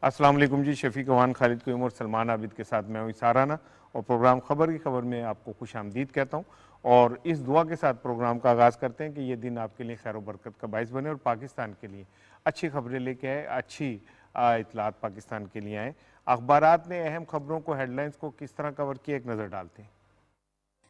अस्सलाम वालेकुम जी। शफीक अवान, खालिद क़य्यूम और सलमान आबिद के साथ मैं हूँ साराना और प्रोग्राम खबर की खबर में आपको खुश आमदीद कहता हूँ। और इस दुआ के साथ प्रोग्राम का आगाज़ करते हैं कि ये दिन आपके लिए खैर बरकत का बाइस बने और पाकिस्तान के लिए अच्छी खबरें लेके आए, अच्छी इतलात पाकिस्तान के लिए आए। अखबारात ने अहम खबरों को, हेडलाइंस को किस तरह कवर किया, एक नज़र डालते हैं।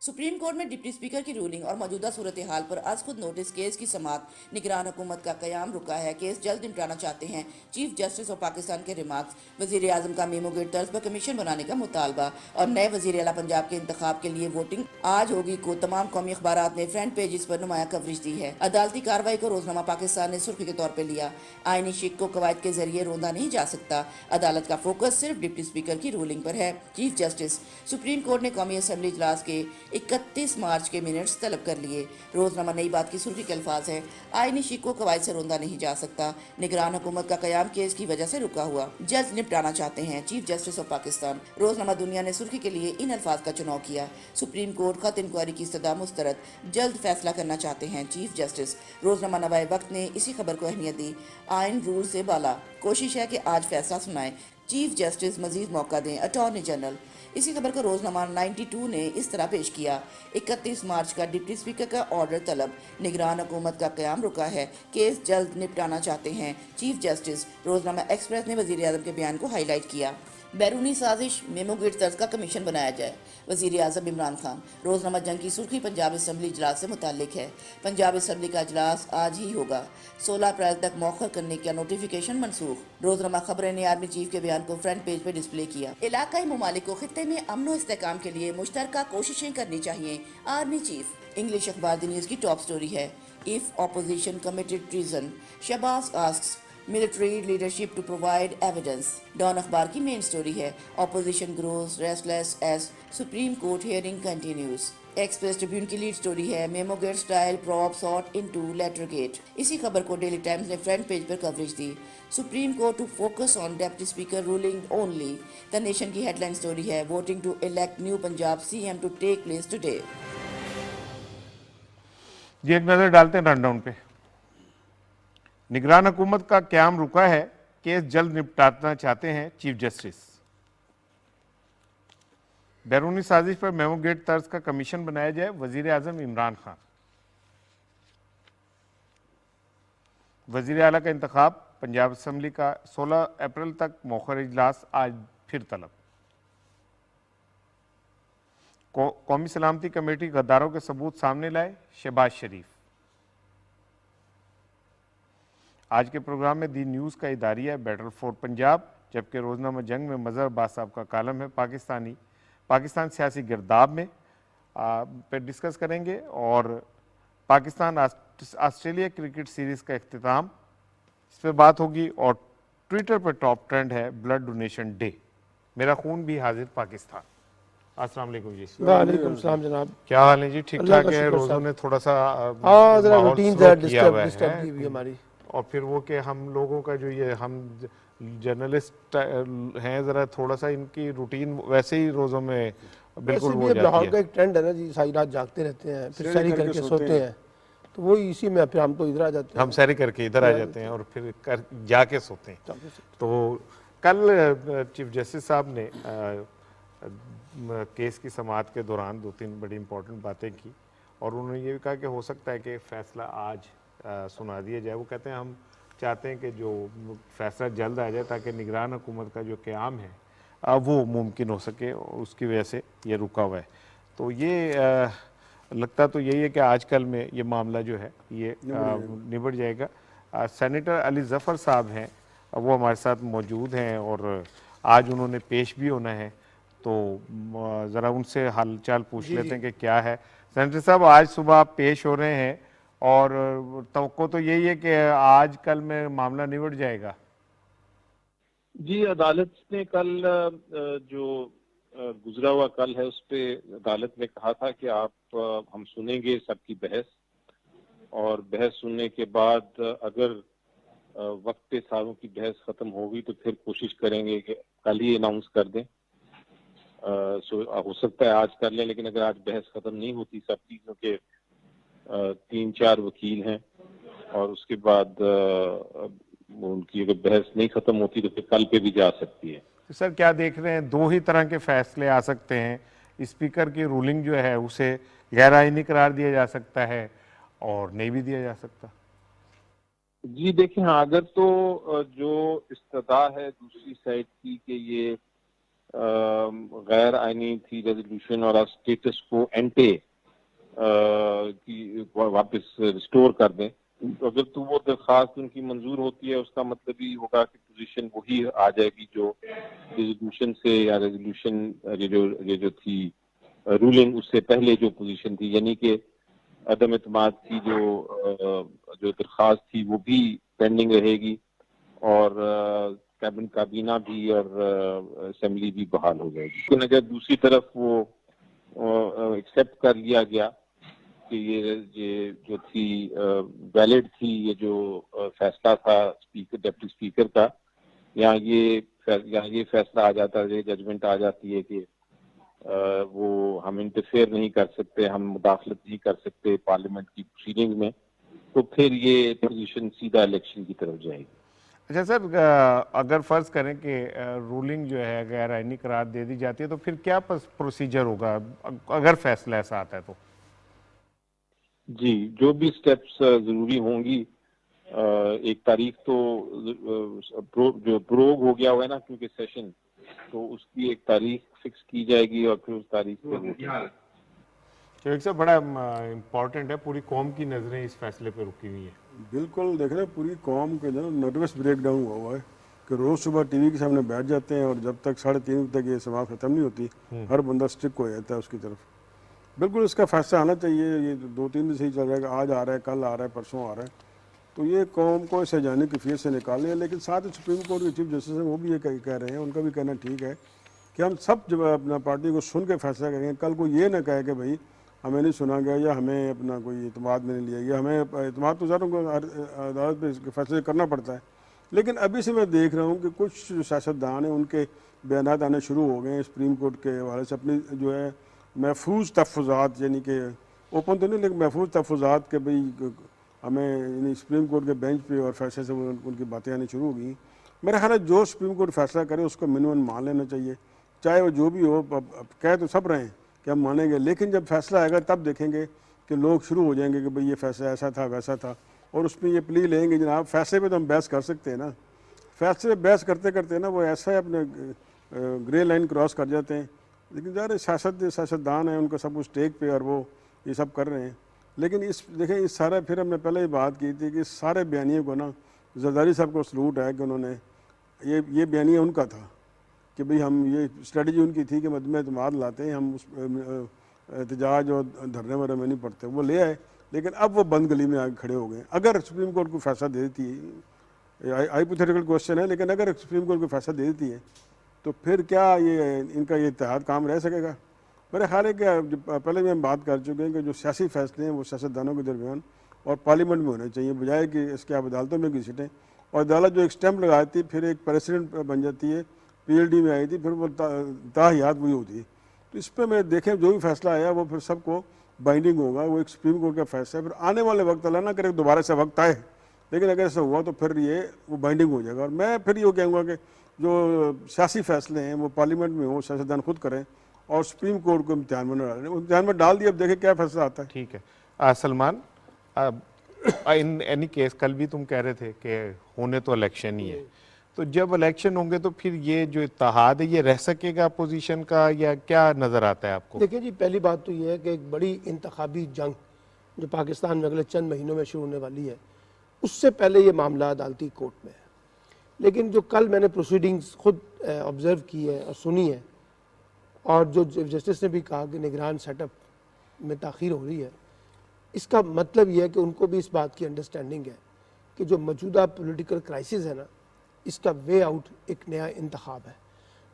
सुप्रीम कोर्ट में डिप्टी स्पीकर की रूलिंग और मौजूदा सूरत हाल पर आज खुद नोटिस। केस की समाअत, निगरान हुकूमत का कयाम रुका है, केस जल्द निपटाना चाहते हैं चीफ जस्टिस और पाकिस्तान के रिमार्क्स। वजीर आजम का मेमो गेट तर्ज पर कमीशन बनाने का मुतालबा और नए वजीर आला पंजाब के इंतखाब के लिए वोटिंग आज होगी को तमाम कौमी अखबारात ने फ्रंट पेजेस पर नुमाया कवरेज दी है। अदालती कार्रवाई को रोजनामा पाकिस्तान ने सुर्खी के तौर पर लिया। आईनी शिक को कवायद के जरिए रोंदा नहीं जा सकता, अदालत का फोकस सिर्फ डिप्टी स्पीकर की रूलिंग पर है। चीफ जस्टिस, सुप्रीम कोर्ट ने कौमी असम्बली इजलास के 31 मार्च के मिनट्स तलब कर लिए। रोजनामा नई बात की सुर्खी के अल्फाज है, आईनी शिक को कवायद से रोंदा नहीं जा सकता, निगरान हुकूमत का कयाम केस की वजह से रुका हुआ, जल्द निपटाना चाहते हैं चीफ जस्टिस ऑफ पाकिस्तान। रोजनामा दुनिया ने सुर्खी के लिए इन अल्फाज का चुनाव किया। सुप्रीम कोर्ट खत इंक्वायरी की इस्तदा मुस्तरद, जल्द फैसला करना चाहते हैं चीफ जस्टिस। रोजनामा नवाए वक्त ने इसी खबर को अहमियत दी। आइन रूल से बाला, कोशिश है कि आज फैसला सुनाए चीफ जस्टिस, मजीद मौका दें अटॉर्नी जनरल। इसी खबर को रोजनामा 92 ने इस तरह पेश किया, 31 मार्च का डिप्टी स्पीकर का ऑर्डर तलब, निगरान हुकूमत का कयाम रुका है, केस जल्द निपटाना चाहते हैं चीफ जस्टिस। रोजनामा एक्सप्रेस ने वजीर आजम के बयान को हाईलाइट किया। बैरूनी साजिश, मेमो गेट तर्ज का कमीशन बनाया जाए, वजीर आजम इमरान खान। रोजनामा जंग की सुर्खी पंजाब असम्बली इजलास से मुतालिक है। पंजाब असम्बली का इजलास आज ही होगा, 16 अप्रैल तक मौखर करने का नोटिफिकेशन मनसूख। रोजनामा खबरें ने आर्मी चीफ के बयान को फ्रंट पेज पर डिस्प्ले किया। इलाकाई ममालिक को खित्ते में अमन व इस्तेहकाम के लिए मुश्तरका कोशिशें करनी चाहिए, आर्मी चीफ। इंग्लिश अखबार द न्यूज़ की टॉप स्टोरी है, if opposition committed treason, Shahbaz asks military leadership to provide evidence. Dawn अखबार की मेन स्टोरी है, opposition grows restless as Supreme Court hearing continues. Express Tribune की लीड स्टोरी है, memogate style probe sought into lettergate. इसी खबर को Daily Times ने front page पर कवरेज दी। Supreme Court to focus on deputy speaker ruling only. The nation की हेडलाइन स्टोरी है, voting to elect new Punjab CM to take place today. जी, एक नज़र डालते हैं रनडाउन पे। निगरान हुकूमत का क्याम रुका है, केस जल्द निपटाना चाहते हैं चीफ जस्टिस। बैरूनी साजिश पर मेमो गेट तर्ज का कमीशन बनाया जाए, वजीर आजम इमरान खान। वजीर आला का इंतखाब, पंजाब असम्बली का 16 अप्रैल तक मौखर इजलास, आज फिर तलब। कौमी सलामती कमेटी गद्दारों के सबूत सामने लाए, शहबाज शरीफ। आज के प्रोग्राम में दी न्यूज़ का इदारिया बैटल फॉर पंजाब, जबकि रोजनामा जंग में मजहर अब्बास साहब का कालम है पाकिस्तान सियासी गिरदाब में पे डिस्कस करेंगे। और पाकिस्तान ऑस्ट्रेलिया क्रिकेट सीरीज़ का इख्तिताम, इस पर बात होगी। और ट्विटर पर टॉप ट्रेंड है ब्लड डोनेशन डे, मेरा खून भी हाजिर पाकिस्तान। अस्सलाम वालेकुम जी। वालेकुम सलाम जनाब, क्या हाल है जी? ठीक अल्लाह ठाक का है। शुक्र रोज़ों ने थोड़ा सा जरा माहौल रूटीन स्लो जरा किया हुआ डिस्टर्ब की है। हुई हमारी। और फिर वो कि हम लोगों का जो ये हम जर्नलिस्ट हैं, ज़रा थोड़ा सा इनकी रूटीन वैसे ही रोज़ों में बिल्कुल वैसे वो भी हो अब लाहौर जाती का है। एक ट्रेंड है ना जी, सारी रात जागते रहते हैं, फिर सैरी करके सोते हैं, तो वही इसी में फिर हम तो इधर आ जाते हैं। हम सैरी करके इधर आ जाते हैं और फिर जाके सोते हैं। तो कल चीफ जस्टिस साहब ने केस की समाअत के दौरान 2-3 बड़ी इंपॉर्टेंट बातें की और उन्होंने ये भी कहा कि हो सकता है कि फ़ैसला आज सुना दिया जाए। वो कहते हैं हम चाहते हैं कि जो फ़ैसला जल्द आ जाए ताकि निगरान हुकूमत का जो क़याम है वो मुमकिन हो सके, उसकी वजह से ये रुका हुआ है। तो ये लगता तो यही है कि आजकल में ये मामला जो है ये निबट जाएगा। सेनेटर अली ज़फ़र साहब हैं, वो हमारे साथ मौजूद हैं और आज उन्होंने पेश भी होना है, तो ज़रा उनसे हाल चाल पूछ लेते हैं कि क्या है। सेनेटर साहब, आज सुबह आप पेश हो रहे हैं और तवक्को तो यही है कि आज कल में मामला निबट जाएगा। जी, अदालत ने कल जो गुजरा हुआ कल है उस पे अदालत ने कहा था कि आप हम सुनेंगे सबकी बहस और बहस सुनने के बाद अगर वक्त पे सारों की बहस खत्म होगी तो फिर कोशिश करेंगे कि कल ही अनाउंस कर दें। हो सकता है आज कर लें, लेकिन अगर आज बहस खत्म नहीं होती सब चीजों के 3-4 वकील हैं और उसके बाद उनकी अगर बहस नहीं खत्म होती तो फिर कल पे भी जा सकती है। तो सर क्या देख रहे हैं, दो ही तरह के फैसले आ सकते हैं, स्पीकर की रूलिंग जो है उसे गैर आईनी करार दिया जा सकता है और नहीं भी दिया जा सकता। जी देखिए, हाँ, अगर तो जो इस्तदा है दूसरी साइड की कि ये गैर आईनी थी रेजोल्यूशन और स्टेटस को एंटे की वापस रिस्टोर कर दें, अगर तो वो दरखास्त उनकी मंजूर होती है, उसका मतलब ही होगा कि पोजीशन वही आ जाएगी जो रेजोल्यूशन से या रेजोल्यूशन ये जो थी रूलिंग उससे पहले जो पोजीशन थी, यानी कि अदम इत्माद की जो दरखास्त थी वो भी पेंडिंग रहेगी और काबीना भी और असेंबली भी बहाल हो जाएगी। लेकिन अगर दूसरी तरफ वो एक्सेप्ट कर लिया गया कि ये जो थी वैलिड थी, ये जो फैसला था डिप्टी स्पीकर का, यहाँ ये फैसला आ जाता है, जजमेंट आ जाती है कि वो हम इंटरफेयर नहीं कर सकते, हम मुदाखलत नहीं कर सकते पार्लियामेंट की प्रोसीडिंग में, तो फिर ये पोजीशन सीधा इलेक्शन की तरफ जाएगी। अच्छा सर, अगर फर्ज करें कि रूलिंग जो है गैर आईनी करार दे दी जाती है तो फिर क्या प्रोसीजर होगा अगर फैसला ऐसा आता है तो? जी, जो भी स्टेप्स जरूरी होंगी, एक तारीख तो जो प्रोग हो गया हुआ है ना, क्योंकि सेशन, तो उसकी एक तारीख फिक्स की जाएगी और फिर उस तारीख पे तो एक से बड़ा इम्पोर्टेंट है, पूरी कौम की नज़रें इस फैसले पे रुकी हुई है। बिल्कुल, देख रहे हैं पूरी कौम के जो नर्वस ब्रेकडाउन हुआ है कि रोज़ सुबह टीवी के सामने बैठ जाते हैं और जब तक 3:30 तक ये समाप्त खत्म नहीं होती, हर बंदा स्टिक हो जाता है उसकी तरफ। बिल्कुल इसका फैसला आना चाहिए। ये 2-3 दिन से ही चल रहा है, आज आ रहा है, कल आ रहा है, परसों आ रहा है, तो ये कौम को इस जाने की फिर से निकालने हैं। लेकिन साथ ही सुप्रीम कोर्ट के चीफ जस्टिस हैं, वो भी ये कह रहे हैं, उनका भी कहना ठीक है कि हम सब जब अपना पार्टी को सुन के फैसला करेंगे, कल को ये ना कहे कि भाई हमें नहीं सुना गया या हमें अपना कोई इतमाद में नहीं लिया गया। हमें इतमाद तो ज़रूर को अदालत पे फैसले करना पड़ता है, लेकिन अभी से मैं देख रहा हूँ कि कुछ सियासतदान हैं, उनके बयान आने शुरू हो गए हैं सुप्रीम कोर्ट के हवाले से, अपनी जो है महफूज तहफ़्फ़ुज़ात, यानी कि ओपन तो नहीं लेकिन महफूज तहफ़्फ़ुज़ात के भाई हमें यानी सुप्रीम कोर्ट के बेंच पे और फैसले से उनकी बातें आनी शुरू हो गई। मेरा ख्याल है जो सुप्रीम कोर्ट फैसला करे उसको मिनिमम मान लेना चाहिए, चाहे वो जो भी हो। कह तो सब रहे हैं कि हम मानेंगे, लेकिन जब फैसला आएगा तब देखेंगे कि लोग शुरू हो जाएंगे कि भाई ये फैसला ऐसा था वैसा था, और उसमें ये प्ली लेंगे जनाब फैसले पे तो हम बहस कर सकते हैं ना। फैसले बहस करते करते ना वो ऐसा है अपने ग्रे लाइन क्रॉस कर जाते हैं। लेकिन ज़्यादा सियासतदान है, उनका सब कुछ टेक पे और वो ये सब कर रहे हैं। लेकिन देखें इस सारा, फिर हमने पहले ही बात की थी कि इस सारे बयानिए को ना जरदारी साहब को सलूट है कि उन्होंने ये बयानिया उनका था कि भाई हम ये स्ट्रेटजी उनकी थी कि मजमे एतमाद लाते हैं, हम उस एहतजाज और धरने वरने में नहीं पड़ते, वो ले आए। लेकिन अब वो बंद गली में आगे खड़े हो गए। अगर सुप्रीम कोर्ट को फैसला दे देती है, हाइपोथेटिकल क्वेश्चन है, लेकिन अगर सुप्रीम कोर्ट को फैसला दे देती है तो फिर क्या ये इनका ये इत्तेहाद काम रह सकेगा? मेरा ख्याल है कि पहले भी हम बात कर चुके हैं कि जो सियासी फैसले हैं वो सियासतदानों के दरमियान और पार्लियामेंट में होने चाहिए, बजाय कि इसके आप अदालतों में घिसटें। और अदालत जो एक स्टैम्प लगाती फिर एक प्रेसिडेंट बन जाती है, PLD में आई थी, फिर वो ताहियात वही होती है। तो इस पर मैं देखें जो भी फैसला आया वो फिर सबको बाइंडिंग होगा, वो एक सुप्रीम कोर्ट का फैसला है। फिर आने वाले वक्त अल्लाह ना करे दोबारा से वक्त आए, लेकिन अगर ऐसा हुआ तो फिर ये वो बाइंडिंग हो जाएगा। और मैं फिर ये कहूँगा कि जो सियासी फैसले हैं वो पार्लियामेंट में हो, सियासतदान खुद करें और सुप्रीम कोर्ट को इम्तिहान में न डालें। इम्तिहान में डाल दिया, अब देखें क्या फैसला आता है। ठीक है सलमान, इन एनी केस कल भी तुम कह रहे थे कि होने तो इलेक्शन ही है, तो जब इलेक्शन होंगे तो फिर ये जो इत्तेहाद है ये रह सकेगा अपोजिशन का, या क्या नज़र आता है आपको? देखिए जी, पहली बात तो ये है कि एक बड़ी इंतखाबी जंग जो पाकिस्तान में अगले चंद महीनों में शुरू होने वाली है, उससे पहले ये मामला अदालती कोर्ट में है। लेकिन जो कल मैंने प्रोसीडिंग्स खुद ऑब्ज़र्व की है और सुनी है, और जो जस्टिस ने भी कहा कि निगरान सेटअप में ताख़ीर हो रही है, इसका मतलब यह है कि उनको भी इस बात की अंडरस्टैंडिंग है कि जो मौजूदा पॉलिटिकल क्राइसिस है ना, इसका वे आउट एक नया इंतखाब है।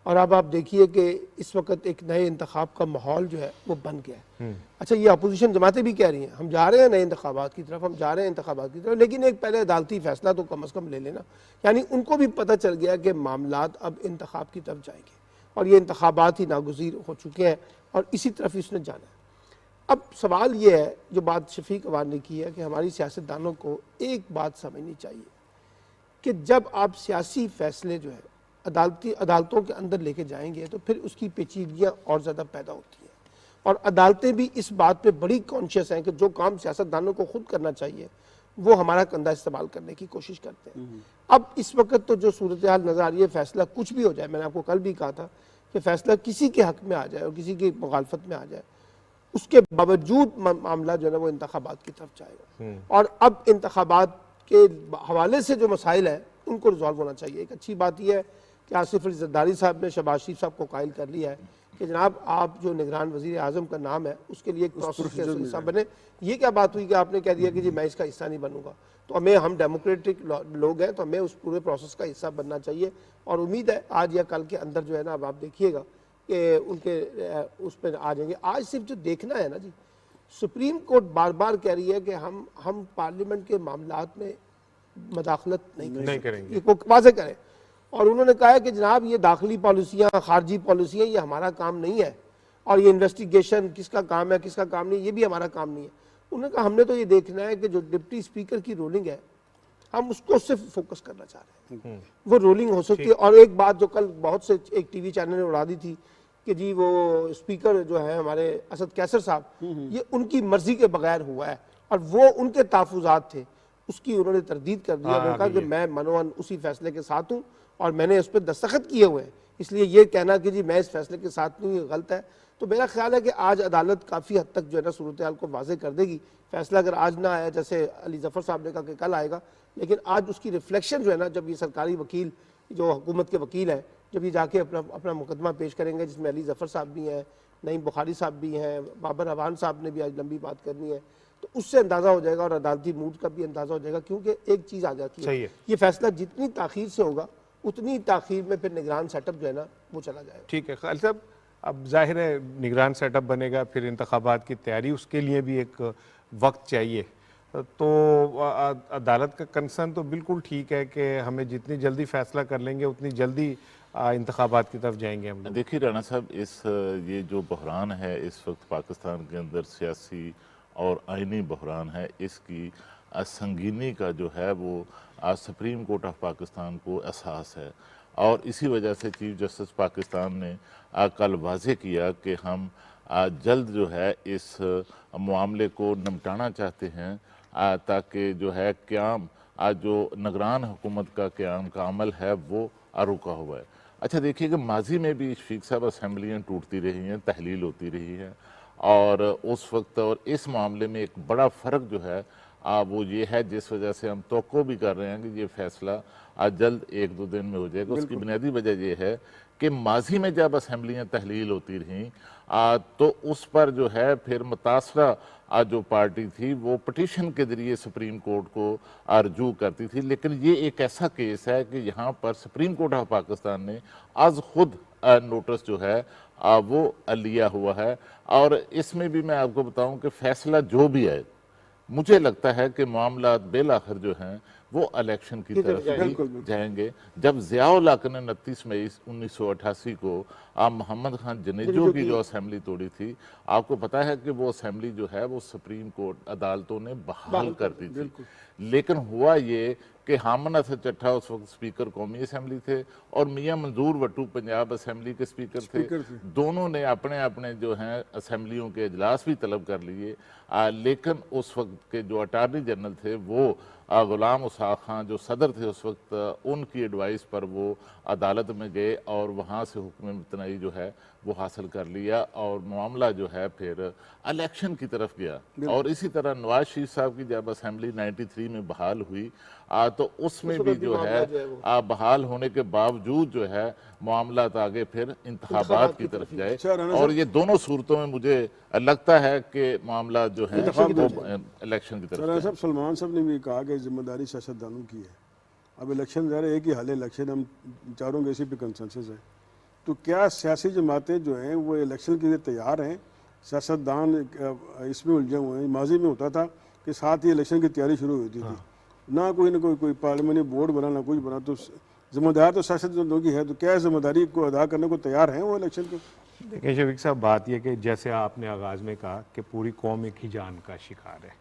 और अब आप देखिए कि इस वक्त एक नए इंतखाब का माहौल जो है वो बन गया है। अच्छा, ये अपोजिशन जमातें भी कह रही हैं हम जा रहे हैं नए इंतखाबात की तरफ, हम जा रहे हैं इंतखाबात की तरफ, लेकिन एक पहले अदालती फैसला तो कम अज़ कम ले लेना। यानी उनको भी पता चल गया कि मामलात अब इंतखाब की तरफ जाएंगे और ये इंतखाबात ही नागुज़ीर हो चुके हैं और इसी तरफ इसने जाना है। अब सवाल ये है, जो बात शफीक अवान ने की है, कि हमारी सियासतदानों को एक बात समझनी चाहिए कि जब आप सियासी फैसले जो है अदालतों के अंदर लेके जाएंगे तो फिर उसकी पेचीदगियाँ और ज़्यादा पैदा होती हैं। और अदालतें भी इस बात पे बड़ी कॉन्शियस हैं कि जो काम सियासतदानों को खुद करना चाहिए वो हमारा कंधा इस्तेमाल करने की कोशिश करते हैं। अब इस वक्त तो जो सूरत हाल नज़र आ रही है, फैसला कुछ भी हो जाए, मैंने आपको कल भी कहा था कि फैसला किसी के हक में आ जाए और किसी की मुखालफत में आ जाए, उसके बावजूद मामला जो है ना वो इंतखाबात की तरफ जाएगा। और अब इंतखाबात के हवाले से जो मसाइल हैं उनको रिजॉल्व होना चाहिए। एक अच्छी बात यह है कि आसिफ अली जरदारी साहब ने शहबाज शरीफ साहब को कायल कर लिया है कि जनाब आप जो निगरान वज़ीर आज़म का नाम है उसके लिए एक प्रोसेस के हिस्सा बने। ये क्या बात हुई कि आपने कह दिया कि जी मैं इसका हिस्सा नहीं बनूंगा? तो हम डेमोक्रेटिक लोग हैं तो हमें उस पूरे प्रोसेस का हिस्सा बनना चाहिए। और उम्मीद है आज या कल के अंदर जो है ना, अब आप देखिएगा कि उनके उस पर आ जाएंगे। आज सिर्फ जो देखना है ना जी, सुप्रीम कोर्ट बार बार कह रही है कि हम पार्लियामेंट के मामलात में मदाखलत नहीं करेंगे, ये वाज़ेह करें। और उन्होंने कहा है कि जनाब ये दाखिली पॉलिसियाँ, खारजी पॉलिसियाँ, ये हमारा काम नहीं है, और ये इन्वेस्टिगेशन किसका काम है किसका काम नहीं, ये भी हमारा काम नहीं है। उन्होंने कहा हमने तो ये देखना है कि जो डिप्टी स्पीकर की रोलिंग है हम उसको सिर्फ फोकस करना चाह रहे हैं, वो रोलिंग हो सकती है। और एक बात जो कल बहुत से एक टीवी चैनल ने उड़ा दी थी कि जी वो स्पीकर जो है हमारे असद कैसर साहब, ये उनकी मर्जी के बगैर हुआ है और वो उनके तहफुजात थे, उसकी उन्होंने तरदीद कर दिया। उन्होंने कहा कि मैं मनोवन उसी फैसले के साथ हूँ और मैंने उस पर दस्तखत किए हुए हैं, इसलिए ये कहना कि जी मैं इस फैसले के साथ नहीं, ये गलत है। तो मेरा ख्याल है कि आज अदालत काफ़ी हद तक जो है ना सूरत हाल को वाज़ेह कर देगी। फैसला अगर आज ना आया, जैसे अली जफ़र साहब ने कहा कि कल आएगा, लेकिन आज उसकी रिफ्लेक्शन जो है ना, जब ये सरकारी वकील जो हुकूमत के वकील हैं, जब ये जाके अपना मुकदमा पेश करेंगे, जिसमें अली जफ़र साहब भी हैं, नईम बुखारी साहब भी हैं, बाबर अवान साहब ने भी आज लंबी बात करनी है, तो उससे अंदाज़ा हो जाएगा और अदालती मूड का भी अंदाज़ा हो जाएगा। क्योंकि एक चीज़ आ जाती है, ये फैसला जितनी ताख़ीर से होगा उतनी ताख़ीर में फिर निगरान सेटअप जो है ना वो चला जाएगा। ठीक है खालिद साहब, अब जाहिर है निगरान सेटअप बनेगा, फिर इंतखाबात की तैयारी, उसके लिए भी एक वक्त चाहिए। तो अदालत का कंसर्न तो बिल्कुल ठीक है कि हमें जितनी जल्दी फैसला कर लेंगे उतनी जल्दी इंतखाबात की तरफ जाएंगे हम लोग। देखिए राणा साहब, ये जो बहरान है इस वक्त पाकिस्तान के अंदर, सियासी और आइनी बहरान है, इसकी संगीनी का जो है वो सुप्रीम कोर्ट ऑफ पाकिस्तान को एहसास है। और इसी वजह से चीफ जस्टिस पाकिस्तान ने कल वाज़ेह किया कि हम जल्द जो है इस मामले को निपटाना चाहते हैं, ताकि जो है क़याम जो निगरान हुकूमत का क़याम का अमल है वो रुका हुआ है। अच्छा देखिए कि माजी में भी शफीक साहब असम्बलियाँ टूटती रही हैं, तहलील होती रही है, और उस वक्त और इस मामले में एक बड़ा फ़र्क जो है वो ये है, जिस वजह से हम तवक्को भी कर रहे हैं कि ये फैसला आज जल्द 1-2 दिन में हो जाएगा। उसकी बुनियादी वजह ये है कि माजी में जब असम्बलियाँ तहलील होती रहीं तो उस पर जो है फिर मुतासरा जो पार्टी थी वो पटिशन के ज़रिए सुप्रीम कोर्ट को रजू करती थी। लेकिन ये एक ऐसा केस है कि यहाँ पर सुप्रीम कोर्ट ऑफ पाकिस्तान ने आज खुद नोटिस जो है वो लिया हुआ है। और इसमें भी मैं आपको बताऊं कि फैसला जो भी है, मुझे लगता है कि मामला बेल आखिर जो हैं वो इलेक्शन की तरफ ही जाएंगे। जब ज़ियाउल हक ने 29 मई 1988 को मोहम्मद खान जनेजो की जो असेंबली तोड़ी थी, आपको पता है कि वो असेंबली जो है वो सुप्रीम कोर्ट अदालतों ने बहाल कर दी थी। लेकिन हुआ ये कि हामन असद चट्ठा उस वक्त स्पीकर कौमी असेंबली थे और मियाँ मंजूर वट्टू पंजाब असेंबली के स्पीकर थे। दोनों ने अपने अपने जो हैं असेंबलियों के इजलास भी तलब कर लिए, लेकिन उस वक्त के जो अटार्नी जनरल थे वो गुलाम उसाक खान जो सदर थे उस वक्त, उनकी एडवाइस पर वो अदालत में गए और वहाँ से हुक्म मुतनई जो है वो हासिल कर लिया और मामला जो है फिर इलेक्शन की तरफ गया। और इसी तरह नवाज शरीफ साहब की जब असेंबली 93 में बहाल हुई तो उसमें भी जो है बहाल होने के बावजूद जो है मामला आगे फिर इंतखाबात की तरफ जाए। और ये दोनों सूरतों में मुझे लगता है कि मामला जो है वो इलेक्शन की तरफ जाए। सलमान साहब ने भी कहा कि जिम्मेदारी सियासतदानों की है। अब इलेक्शन ज़रा एक ही हाल है, इलेक्शन हम चारों के इसी पे कंसेंसस है। तो क्या सियासी जमातें जो हैं वो इलेक्शन के लिए तैयार हैं? सियासतदान इसमें उलझे हुए हैं। माजी में होता था कि साथ ही इलेक्शन की तैयारी शुरू होती थी, ना कोई पार्लियामेंट्री बोर्ड बना ना कुछ बना। तो जिम्मेदार तो सियासतदानों की है, तो क्या जिम्मेदारी को अदा करने को तैयार हैं वो इलेक्शन को? देखिए शफीक साहब, बात यह कि जैसे आपने आगाज़ में कहा कि पूरी कौम एक ही जान का शिकार है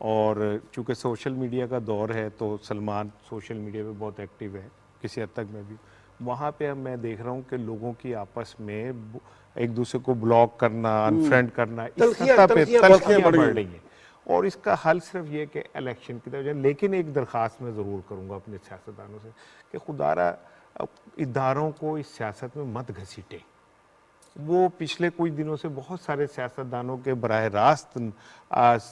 और चूँकि सोशल मीडिया का दौर है तो सलमान सोशल मीडिया पे बहुत एक्टिव है, किसी हद तक मैं भी। वहाँ पे अब मैं देख रहा हूँ कि लोगों की आपस में एक दूसरे को ब्लॉक करना, अनफ्रेंड करना, इस तल्खियां सतह पे बढ़ तल्खियां बढ़ गई। रही हैं। और इसका हल सिर्फ ये कि इलेक्शन की तरफ जाए। लेकिन एक दरख्वास्त मैं ज़रूर करूँगा अपने सियासतदानों से कि खुदारा इदारों को इस सियासत में मत घसीटे। वो पिछले कुछ दिनों से बहुत सारे सियासतदानों के बराह रास्त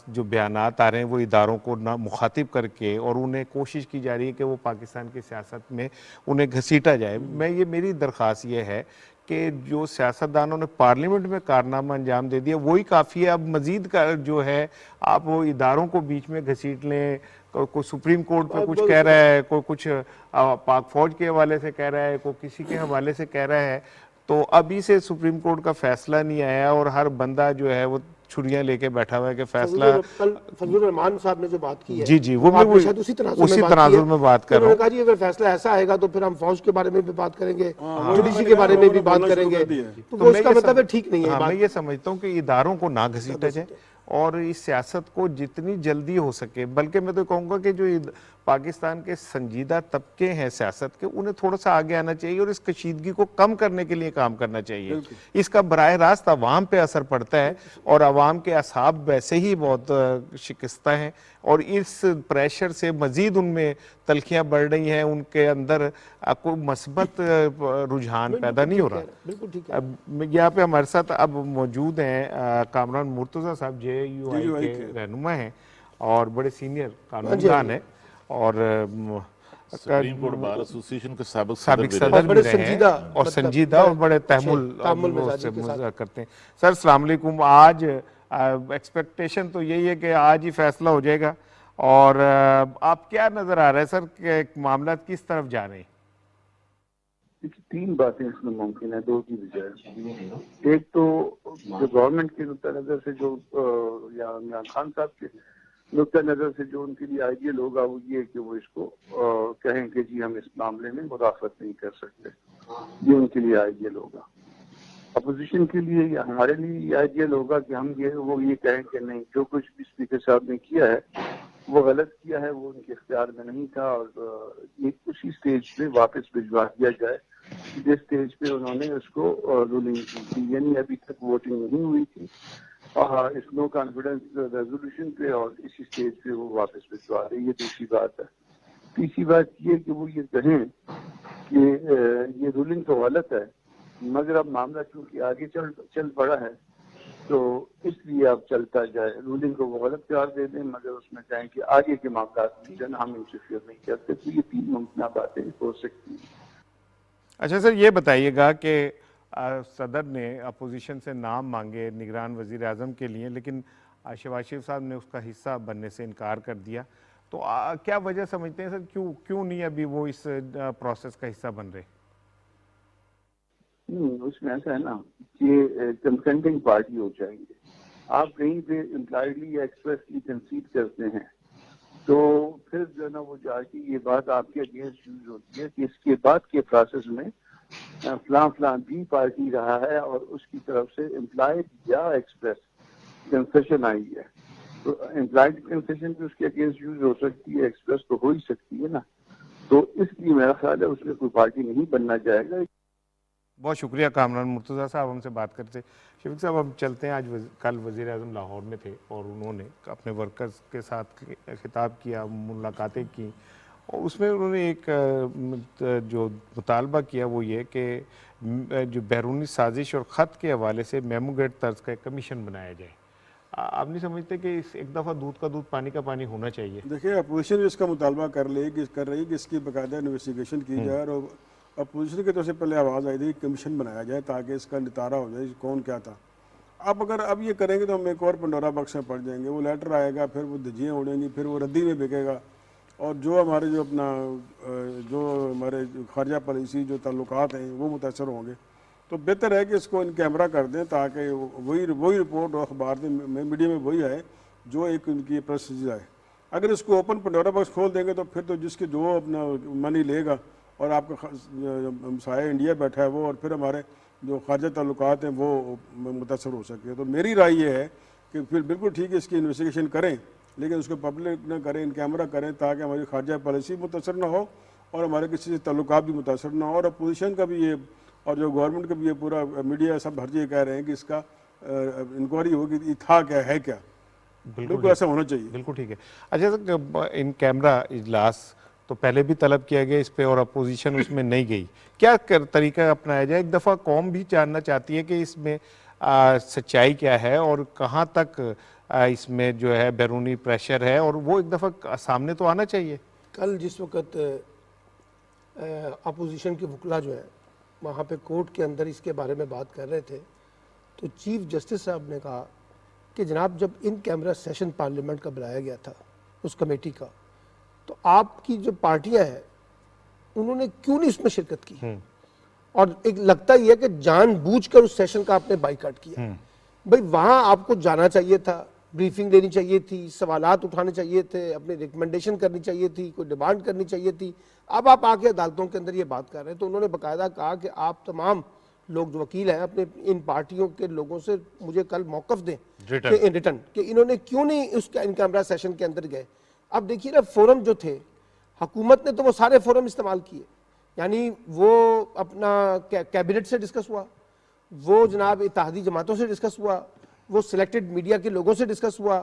जो बयानात आ रहे हैं वो इदारों को ना मुखातिब करके, और उन्हें कोशिश की जा रही है कि वो पाकिस्तान की सियासत में उन्हें घसीटा जाए। मेरी दरख्वास्त ये है कि जो सियासतदानों ने पार्लियामेंट में कारनामा अंजाम दे दिया वही काफ़ी है। अब मज़ीद का जो है आप वो इदारों को बीच में घसीट लें। कोई सुप्रीम कोर्ट पे कुछ कह रहा है, कोई कुछ पाक फौज के हवाले से कह रहा है, कोई किसी के हवाले से कह रहा है। तो अभी से सुप्रीम कोर्ट का फैसला नहीं आया और हर बंदा जो है वो छुरियां लेके बैठा हुआ है कि फैसला। कल फजलुर रहमान साहब ने जो बात की है, जी वो आपने भी शायद उसी तनाजुर उसी में बात की तनाजुर है। में बात तो कर रहा उन्होंने हूँ। कहा जी अगर फैसला ऐसा आएगा तो फिर हम फौज के बारे में भी बात करेंगे, वही जुडिशरी मैंने के कहा, बारे में भी उन्होंने बात बोलना शुरू करेंगे। कर दिया। तो वो मैं इसका ये मतलब है समझ- ठीक नहीं है हाँ, मैं बात। ये समझता हूँ कि इदारों को ना घसीटा जाए और इस सियासत को जितनी जल्दी हो सके, बल्कि मैं तो कहूँगा कि जो पाकिस्तान के संजीदा तबके हैं सियासत के, उन्हें थोड़ा सा आगे आना चाहिए और इस कशीदगी को कम करने के लिए काम करना चाहिए। इसका बराह रास्त अवाम पे असर पड़ता है और अवाम के असाब वैसे ही बहुत शिकस्ता हैं और इस प्रेशर से मजीद उनमें तल्खियाँ बढ़ रही हैं, उनके अंदर कोई मस्बत रुझान पैदा नहीं हो रहा। बिल्कुल ठीक है। अब यहाँ पे हमारे साथ अब मौजूद हैं कामरान मुर्तज़ा साहब, JUI JUI के रहनुमा हैं और बड़े सीनियर हाँ जी। कानूनदान हैं और सुप्रीम कोर्ट बार एसोसिएशन के साबिक साबिक भी सदर रहे। भी बड़े रहे संजीदा, हैं और मतलब संजीदा और बड़े तामुल उससे मिजाजी के साथ। करते हैं। सर अस्सलाम वालेकुम। आज एक्सपेक्टेशन तो यही है कि आज ही फैसला हो जाएगा और आप क्या नजर आ रहा है सर कि मामला किस तरफ जा रहे हैं? देखिए, तीन बातें इसमें मुमकिन है, दो की बजाय। एक तो जो गवर्नमेंट के नुक्ता नजर से जो या इमरान खान साहब के नुक्ता नजर से जो उनके लिए आइडियल होगा वो ये कि वो इसको कहें कि जी हम इस मामले में मुदाखलत नहीं कर सकते, ये उनके लिए आइडियल होगा। अपोजिशन के लिए या हमारे लिए ये आइडियल होगा कि हम ये कहें कि नहीं, जो कुछ भी स्पीकर साहब ने किया है वो गलत किया है, वो उनके इख्तियार में नहीं था और ये उसी स्टेज पे वापस भिजवा दिया जाए जिस स्टेज पे उन्होंने उसको रूलिंग की थी। यानी अभी तक वोटिंग नहीं हुई थी इस नो कॉन्फिडेंस रेजोल्यूशन पे और इसी स्टेज पे वो वापस भिजवा रही है। दूसरी बात है, तीसरी बात ये कि वो ये कहें कि ये रूलिंग तो गलत है मगर अब मामला चूंकि आगे चल पड़ा है तो इसलिए अब चलता जाए। रूलिंग को वो गलत करार दे दें मगर उसमें कहें कि आगे के मामला में हम इंटरफियर नहीं करते। तो ये तीन मुमकिन बातें हो सकती हैं। अच्छा सर, ये बताइएगा कि सदर ने अपोजिशन से नाम मांगे निगरान वजीर आज़म के लिए, लेकिन शहबाज शरीफ साहब ने उसका हिस्सा बनने से इनकार कर दिया। तो क्या वजह समझते हैं सर, क्यों नहीं अभी वो इस प्रोसेस का हिस्सा बन रहे? उसमें ऐसा है ना कि कंसेंटिंग पार्टी हो जाएंगे। आप कहीं पे इम्प्लाइडली या एक्सप्रेसली कंसीड करते हैं तो फिर जो है ना वो जाके ये बात आपके अगेंस्ट यूज होती है कि इसके बाद के प्रोसेस में फलां भी पार्टी रहा है और उसकी तरफ से इम्प्लाइड या एक्सप्रेस कंसेशन आई है। तो इम्प्लाइड कंसेशन भी उसके अगेंस्ट यूज हो सकती है, एक्सप्रेस तो हो ही सकती है ना। तो इसलिए मेरा ख्याल है उसमें कोई पार्टी नहीं बनना चाहेगा। बहुत शुक्रिया कामरान मुर्तज़ा साहब हमसे बात करते। शफीक साहब हम चलते हैं, आज कल वज़ीर आज़म लाहौर में थे और उन्होंने अपने वर्कर्स के साथ खिताब किया, मुलाकातें की और उसमें उन्होंने एक जो मुतालबा किया वो ये कि जो बैरूनी साजिश और ख़त के हवाले से मेमोगेट तर्ज का एक कमीशन बनाया जाए। आप नहीं समझते कि इस एक दफ़ा दूध का दूध पानी का पानी होना चाहिए? देखिए, अपोजिशन इसका मुतालबा कर रही है कि इसकी बाकायदा इन्वेस्टिगेशन की जाए और अपोजिशन की तरफ से पहले आवाज़ आई थी कमीशन बनाया जाए ताकि इसका नितारा हो जाए कौन क्या था। अब ये करेंगे तो हम एक और पंडोरा बक्स में पड़ जाएंगे। वो लेटर आएगा, फिर वो धज्जियाँ उड़ेंगी, फिर वो रद्दी में बिकेगा और जो हमारे खारजा पॉलिसी जो ताल्लुकात हैं वो मुतासर होंगे। तो बेहतर है कि इसको इन कैमरा कर दें ताकि वही रिपोर्ट और अखबार में मीडिया में वही आए जो एक उनकी प्रोसीजर है। अगर इसको ओपन पंडोरा बक्स खोल देंगे तो फिर तो जिसके जो अपना मनी लेगा और आपका साया इंडिया बैठा है वो और फिर हमारे जो खारजा ताल्लुकात हैं वो मुतासर हो सके। तो मेरी राय ये है कि फिर बिल्कुल ठीक है इसकी इन्वेस्टिगेशन करें लेकिन उसको पब्लिक न करें, इन कैमरा करें, ताकि हमारी खारजा पॉलिसी मुतासर ना हो और हमारे किसी से ताल्लुकात भी मुतासर ना हो। और अपोजिशन का भी ये और जो गवर्नमेंट का भी ये पूरा मीडिया सब हर जगह कह रहे हैं कि इसका इंक्वायरी होगी, ये था क्या, है क्या। बिल्कुल ऐसा होना चाहिए। बिल्कुल ठीक है। अच्छा सर, इन कैमरा इजलास तो पहले भी तलब किया गया इस पे और अपोजिशन उसमें नहीं गई, क्या तरीका अपनाया जाए? एक दफ़ा कौम भी जानना चाहती है कि इसमें सच्चाई क्या है और कहाँ तक इसमें जो है बैरूनी प्रेशर है, और वो एक दफ़ा सामने तो आना चाहिए। कल जिस वक्त अपोजिशन के वकला जो है वहाँ पे कोर्ट के अंदर इसके बारे में बात कर रहे थे, तो चीफ जस्टिस साहब ने कहा कि जनाब जब इन कैमरा सेशन पार्लियामेंट का बुलाया गया था उस कमेटी का, तो आपकी जो पार्टियां हैं उन्होंने क्यों नहीं उसमें शिरकत की? और एक लगता ही है कि जानबूझकर उस सेशन का आपने बाइकाट किया। भाई वहां आपको जाना चाहिए था, ब्रीफिंग लेनी चाहिए थी, सवालात उठाने चाहिए थे, अपनी रिकमेंडेशन करनी चाहिए थी, कोई डिमांड करनी चाहिए थी। अब आप आके अदालतों के अंदर ये बात कर रहे हैं, तो उन्होंने बाकायदा कहा कि आप तमाम लोग जो वकील हैं अपने इन पार्टियों के लोगों से मुझे कल मौकफ दें कि इन रिटर्न कि इन्होंने क्यों नहीं उसका इन कैमरा सेशन के अंदर गए। अब देखिए ना, फोरम जो थे हुकूमत ने तो वो सारे फोरम इस्तेमाल किए, यानी वो अपना कैबिनेट से डिस्कस हुआ, वो जनाब इत्तेहादी जमातों से डिस्कस हुआ, वो सिलेक्टेड मीडिया के लोगों से डिस्कस हुआ,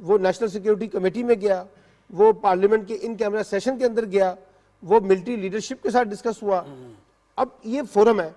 वो नेशनल सिक्योरिटी कमेटी में गया, वो पार्लियामेंट के इन कैमरा सेशन के अंदर गया, वो मिलिट्री लीडरशिप के साथ डिस्कस हुआ। अब ये फोरम है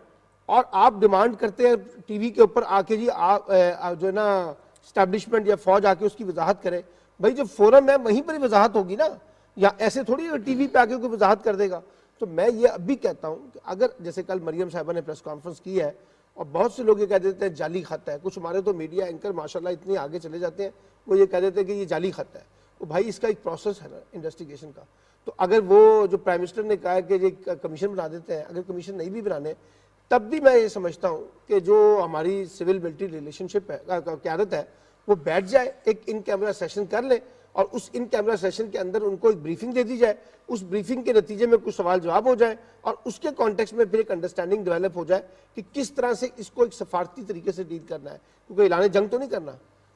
और आप डिमांड करते हैं टीवी के ऊपर आके जी आप जो है ना स्टैब्लिशमेंट या फौज आके उसकी वजाहत करे। भाई जो फोरम है वहीं पर ही वजाहत होगी ना, या ऐसे थोड़ी टीवी पे आके कोई वजाहत कर देगा। तो मैं ये अभी कहता हूँ कि अगर जैसे कल मरियम साहिबा ने प्रेस कॉन्फ्रेंस की है और बहुत से लोग ये कह देते हैं जाली खत है, कुछ हमारे तो मीडिया एंकर माशाल्लाह इतने आगे चले जाते हैं, वो ये कह देते हैं कि ये जाली खत है। तो भाई इसका एक प्रोसेस है ना इन्वेस्टिगेशन का। तो अगर वो जो प्राइम मिनिस्टर ने कहा है कि ये कमीशन बना देते हैं, अगर कमीशन नहीं भी बनाने तब भी मैं ये समझता हूँ कि जो हमारी सिविल मिलिट्री रिलेशनशिप है, क्यादत है, वो बैठ जाए, एक इन कैमरा सेशन कर ले और उस इन कैमरा सेशन के अंदर उनको एक ब्रीफिंग दे दी जाए, उस ब्रीफिंग के नतीजे में कुछ सवाल जवाब हो जाए और उसके कॉन्टेक्स्ट में फिर एक अंडरस्टैंडिंग डेवलप हो जाए कि किस तरह से इसको एक सफारती तरीके से डील करना है। क्योंकि ऐलान जंग तो नहीं करना,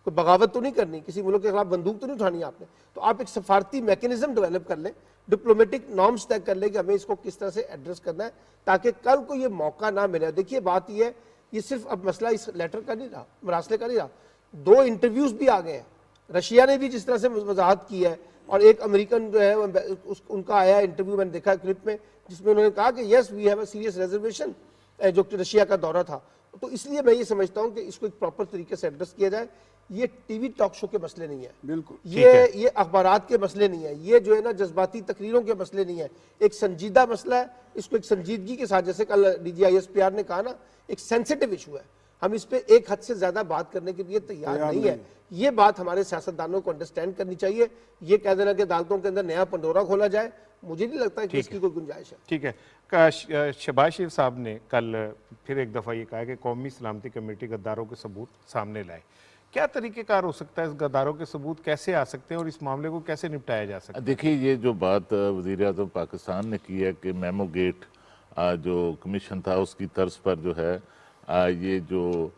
कोई बगावत तो नहीं करनी, किसी मुल्क के खिलाफ बंदूक तो नहीं उठानी आपने। तो आप एक सफारती मैकेनिज्म डेवलप कर लें, डिप्लोमेटिक नॉर्म्स तय कर लें कि हमें इसको किस तरह से एड्रेस करना है, ताकि कल को ये मौका ना मिले। देखिए बात ये है, ये सिर्फ अब मसला इस लेटर का नहीं रहा, मरासले का नहीं रहा, 2 इंटरव्यूज भी आ गए हैं। रशिया ने भी जिस तरह से वजाहत की है और एक अमेरिकन जो है उनका आया इंटरव्यू, मैंने देखा क्लिप में, जिसमें उन्होंने कहा कि yes we have a serious reservation, जो रशिया का दौरा था। तो इसलिए मैं ये समझता हूँ कि इसको एक प्रॉपर तरीके से एड्रेस किया जाए। ये टीवी टॉक शो के मसले नहीं है, बिल्कुल ये अखबारात के मसले नहीं है, ये जो है ना जज्बाती तकरीरों के मसले नहीं है, एक संजीदा मसला है। इसको एक संजीदगी के साथ, जैसे कल DGISPR ने कहा ना, एक सेंसिटिव इशू है, हम इस पे एक हद से ज्यादा बात करने के लिए तैयार नहीं है। ये बात हमारे सियासतदानों को अंडरस्टैंड करनी चाहिए। ये कह देना कि अदालतों के अंदर नया पंडोरा खोला जाए, मुझे नहीं लगता कि इसकी कोई गुंजाइश है। ठीक है। शहबाज शरीफ साहब ने कल फिर एक दफ़ा ये कहा कि कौमी सलामती कमेटी गद्दारों के सबूत सामने लाए। क्या तरीक़ेकार हो सकता है, इस गद्दारों के सबूत कैसे आ सकते हैं और इस मामले को कैसे निपटाया जा सकता है? देखिए, ये जो बात वज़ीर-ए-आज़म पाकिस्तान ने की है कि मेमो गेट जो कमीशन था उसकी तर्ज पर जो है ये जो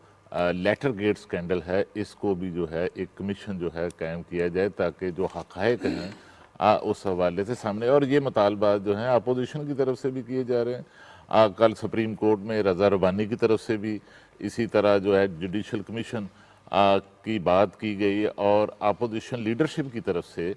लेटर गेट स्कैंडल है, इसको भी जो है एक कमीशन जो है कायम किया जाए, ताकि जो हक़ाइक़ हैं उस हवाले से सामने। और ये मुतालबात जो हैं अपोजिशन की तरफ से भी किए जा रहे हैं। कल सुप्रीम कोर्ट में रज़ा रब्बानी की तरफ से भी इसी तरह जो है जुडिशल कमीशन की बात की गई और अपोजिशन लीडरशिप की तरफ से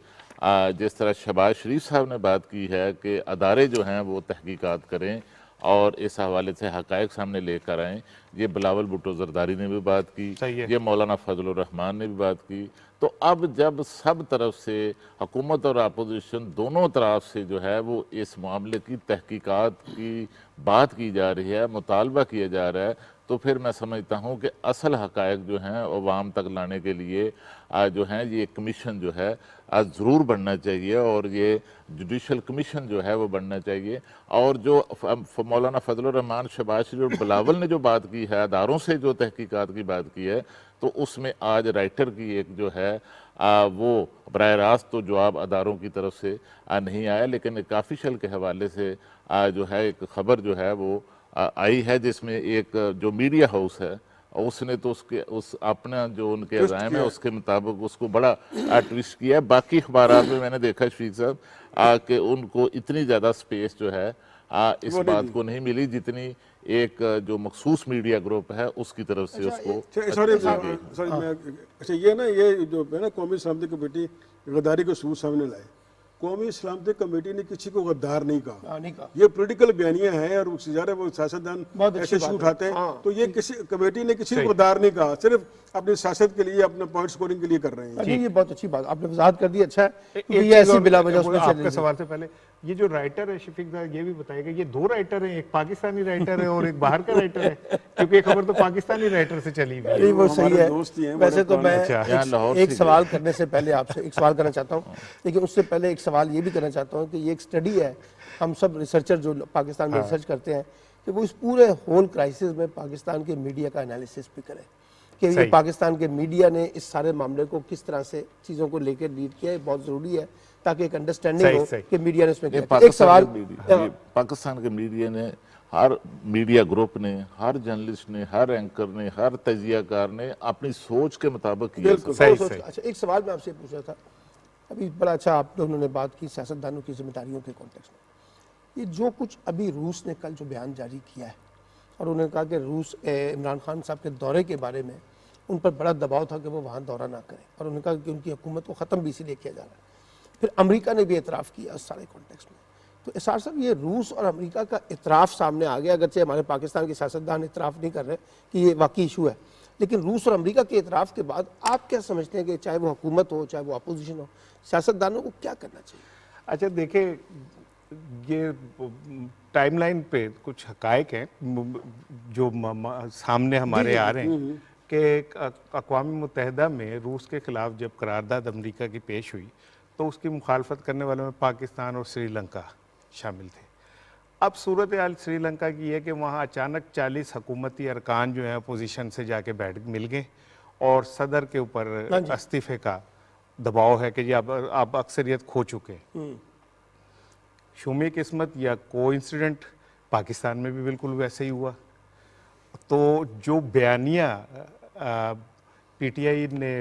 जिस तरह शहबाज शरीफ साहब ने बात की है कि अदारे जो हैं वो तहकीकात करें और इस हवाले से हक़ाइक़ सामने लेकर आएँ। ये बिलावल भुट्टो ज़रदारी ने भी बात की, ये मौलाना फजलुर रहमान ने भी बात की। तो अब जब सब तरफ से हुकूमत और अपोजिशन दोनों तरफ से जो है वो इस मामले की तहकीकात की बात की जा रही है, मुतालबा किया जा रहा है, तो फिर मैं समझता हूँ कि असल हक़ाइक़ जो हैं अवाम तक लाने के लिए जो हैं ये कमीशन जो है ज़रूर बनना चाहिए और ये जुडिशल कमीशन जो है वो बनना चाहिए। और जो मौलाना फजलुर रहमान, शहबाज शरीफ और बिलावल ने जो बात की है, अदारों से जो तहकीकात की बात की है, तो उसमें आज राइटर की एक जो है वो बराह रास्त तो जवाब अदारों की तरफ से नहीं आया, लेकिन काफ़िशल के हवाले से जो है एक ख़बर जो है वो आई है, जिसमें एक जो मीडिया हाउस है और उसने तो उसके उस अपना जो उनके राय में उसके मुताबिक उसको बड़ा ट्विस्ट किया है। बाकी अखबारात में मैंने देखा शफीक साहब कि उनको इतनी ज़्यादा स्पेस जो है इस बात को नहीं मिली जितनी एक जो मखसूस मीडिया ग्रुप है उसकी तरफ से उसको। सॉरी मैं अच्छा ये ना ये जो है ना कौमी सलामती कमेटी गद्दारी को सबूत सामने लाए। कौमी सलामती कमेटी ने किसी को गद्दार नहीं कहा, नहीं कहा। ये पॉलिटिकल बयानियां हैं और ज़ाहिर है वो सियासतदान बहुत अच्छी ऐसे बात शूट है। आते हैं। हाँ। तो ये किसी कमेटी ने किसी को गद्दार नहीं कहा, सिर्फ अपनी सियासत के लिए अपने पॉइंट स्कोरिंग के लिए कर रहे हैं। नहीं, ये बहुत अच्छी बात आपने वजाहत कर दी। अच्छा है एक क्योंकि चीज़ ये ऐसी और बिला वजह वो उसमें आपके चले सवाल से पहले ये जो राइटर है शफीक साहब ये भी बताएगा, ये दो राइटर हैं, एक पाकिस्तानी राइटर है और एक बाहर का राइटर है, क्योंकि ये खबर तो पाकिस्तानी राइटर से चली हुई है। नहीं, वो सही हमारे है। दोस्त ही हैं, वैसे तो मैं यहाँ लाहौर एक से सवाल करने से पहले आपसे एक सवाल करना चाहता हूँ, लेकिन उससे पहले एक सवाल ये भी करना चाहता हूँ कि ये एक स्टडी है, हम सब रिसर्चर जो पाकिस्तान में रिसर्च करते हैं कि वो इस पूरे होल क्राइसिस में पाकिस्तान के मीडिया का एनालिसिस भी करें कि ये पाकिस्तान के मीडिया ने इस सारे मामले को किस तरह से चीज़ों को लेकर लीड किया है। बहुत ज़रूरी है ताकि एक अंडरस्टैंडिंग हो कि मीडिया ने इसमें क्या। एक सवाल पाकिस्तान के मीडिया ने, हर मीडिया ग्रुप ने, हर जर्नलिस्ट ने, हर एंकर ने, हर तजियाकार ने अपनी सोच के मुताबिक किया। बिल्कुल सही। अच्छा एक सवाल मैं आपसे पूछा था अभी, बड़ा अच्छा आप दोनों ने बात की सियासतदानों की जिम्मेदारियों के कॉन्टेक्स्ट में। ये जो कुछ अभी रूस ने कल जो बयान जारी किया है और उन्होंने कहा कि रूस इमरान खान साहब के दौरे के बारे में उन पर बड़ा दबाव था कि वो वहाँ दौरा ना करें, और उन्होंने कहा कि उनकी हुकूमत को ख़त्म भी इसीलिए किया जा रहा है। फिर अमेरिका ने भी एतराफ़ किया उस सारे कॉन्टेक्स्ट में। तो इसार साहब ये रूस और अमेरिका का इतराफ़ सामने आ गया, अगरचे हमारे पाकिस्तान के सियासतदान इतराफ़ नहीं कर रहे कि ये वाकई इशू है, लेकिन रूस और अमेरिका के इतराफ़ के बाद आप क्या समझते हैं कि चाहे वो हुकूमत हो चाहे वो अपोजिशन हो, सियासतदानों को क्या करना चाहिए? अच्छा देखिए, ये टाइमलाइन पे कुछ हकायक हैं जो सामने हमारे आ रहे हैं कि अक़वाम मुत्तहिदा में रूस के ख़िलाफ़ जब करारदाद अमेरिका की पेश हुई तो उसकी मुखालफत करने वालों में पाकिस्तान और श्रीलंका शामिल थे। अब सूरत हाल श्रीलंका की है कि वहाँ अचानक 40 हुकूमती अरकान जो हैं अपोजिशन से जाके बैठ मिल गए और सदर के ऊपर इस्तीफ़े का दबाव है कि जी आप अक्सरियत खो चुके हैं। शुमी किस्मत या कोइंसिडेंट पाकिस्तान में भी बिल्कुल वैसे ही हुआ। तो जो बयानिया पीटीआई ने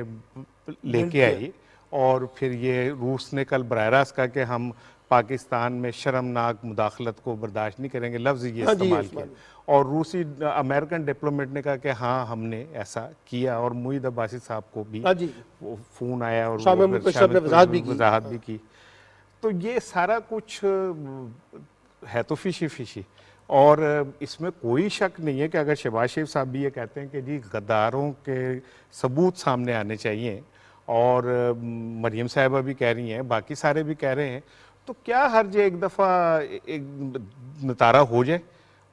लेके आई और फिर ये रूस ने कल बराह रास्त कहा कि हम पाकिस्तान में शर्मनाक मुदाखलत को बर्दाश्त नहीं करेंगे, लफ्ज़ ये इस्तेमाल किया, और रूसी अमेरिकन डिप्लोमेट ने कहा कि हाँ हमने ऐसा किया, और मुईद अब्बासी साहब को भी वो फ़ोन आया और वजाहत भी की। तो ये सारा कुछ है तो फिशी, और इसमें कोई शक नहीं है कि अगर शहबाज शरीफ साहब भी ये कहते हैं कि जी गद्दारों के सबूत सामने आने चाहिए, और मरियम साहिबा भी कह रही हैं, बाकी सारे भी कह रहे हैं, तो क्या हर्ज एक दफ़ा एक नतारा हो जाए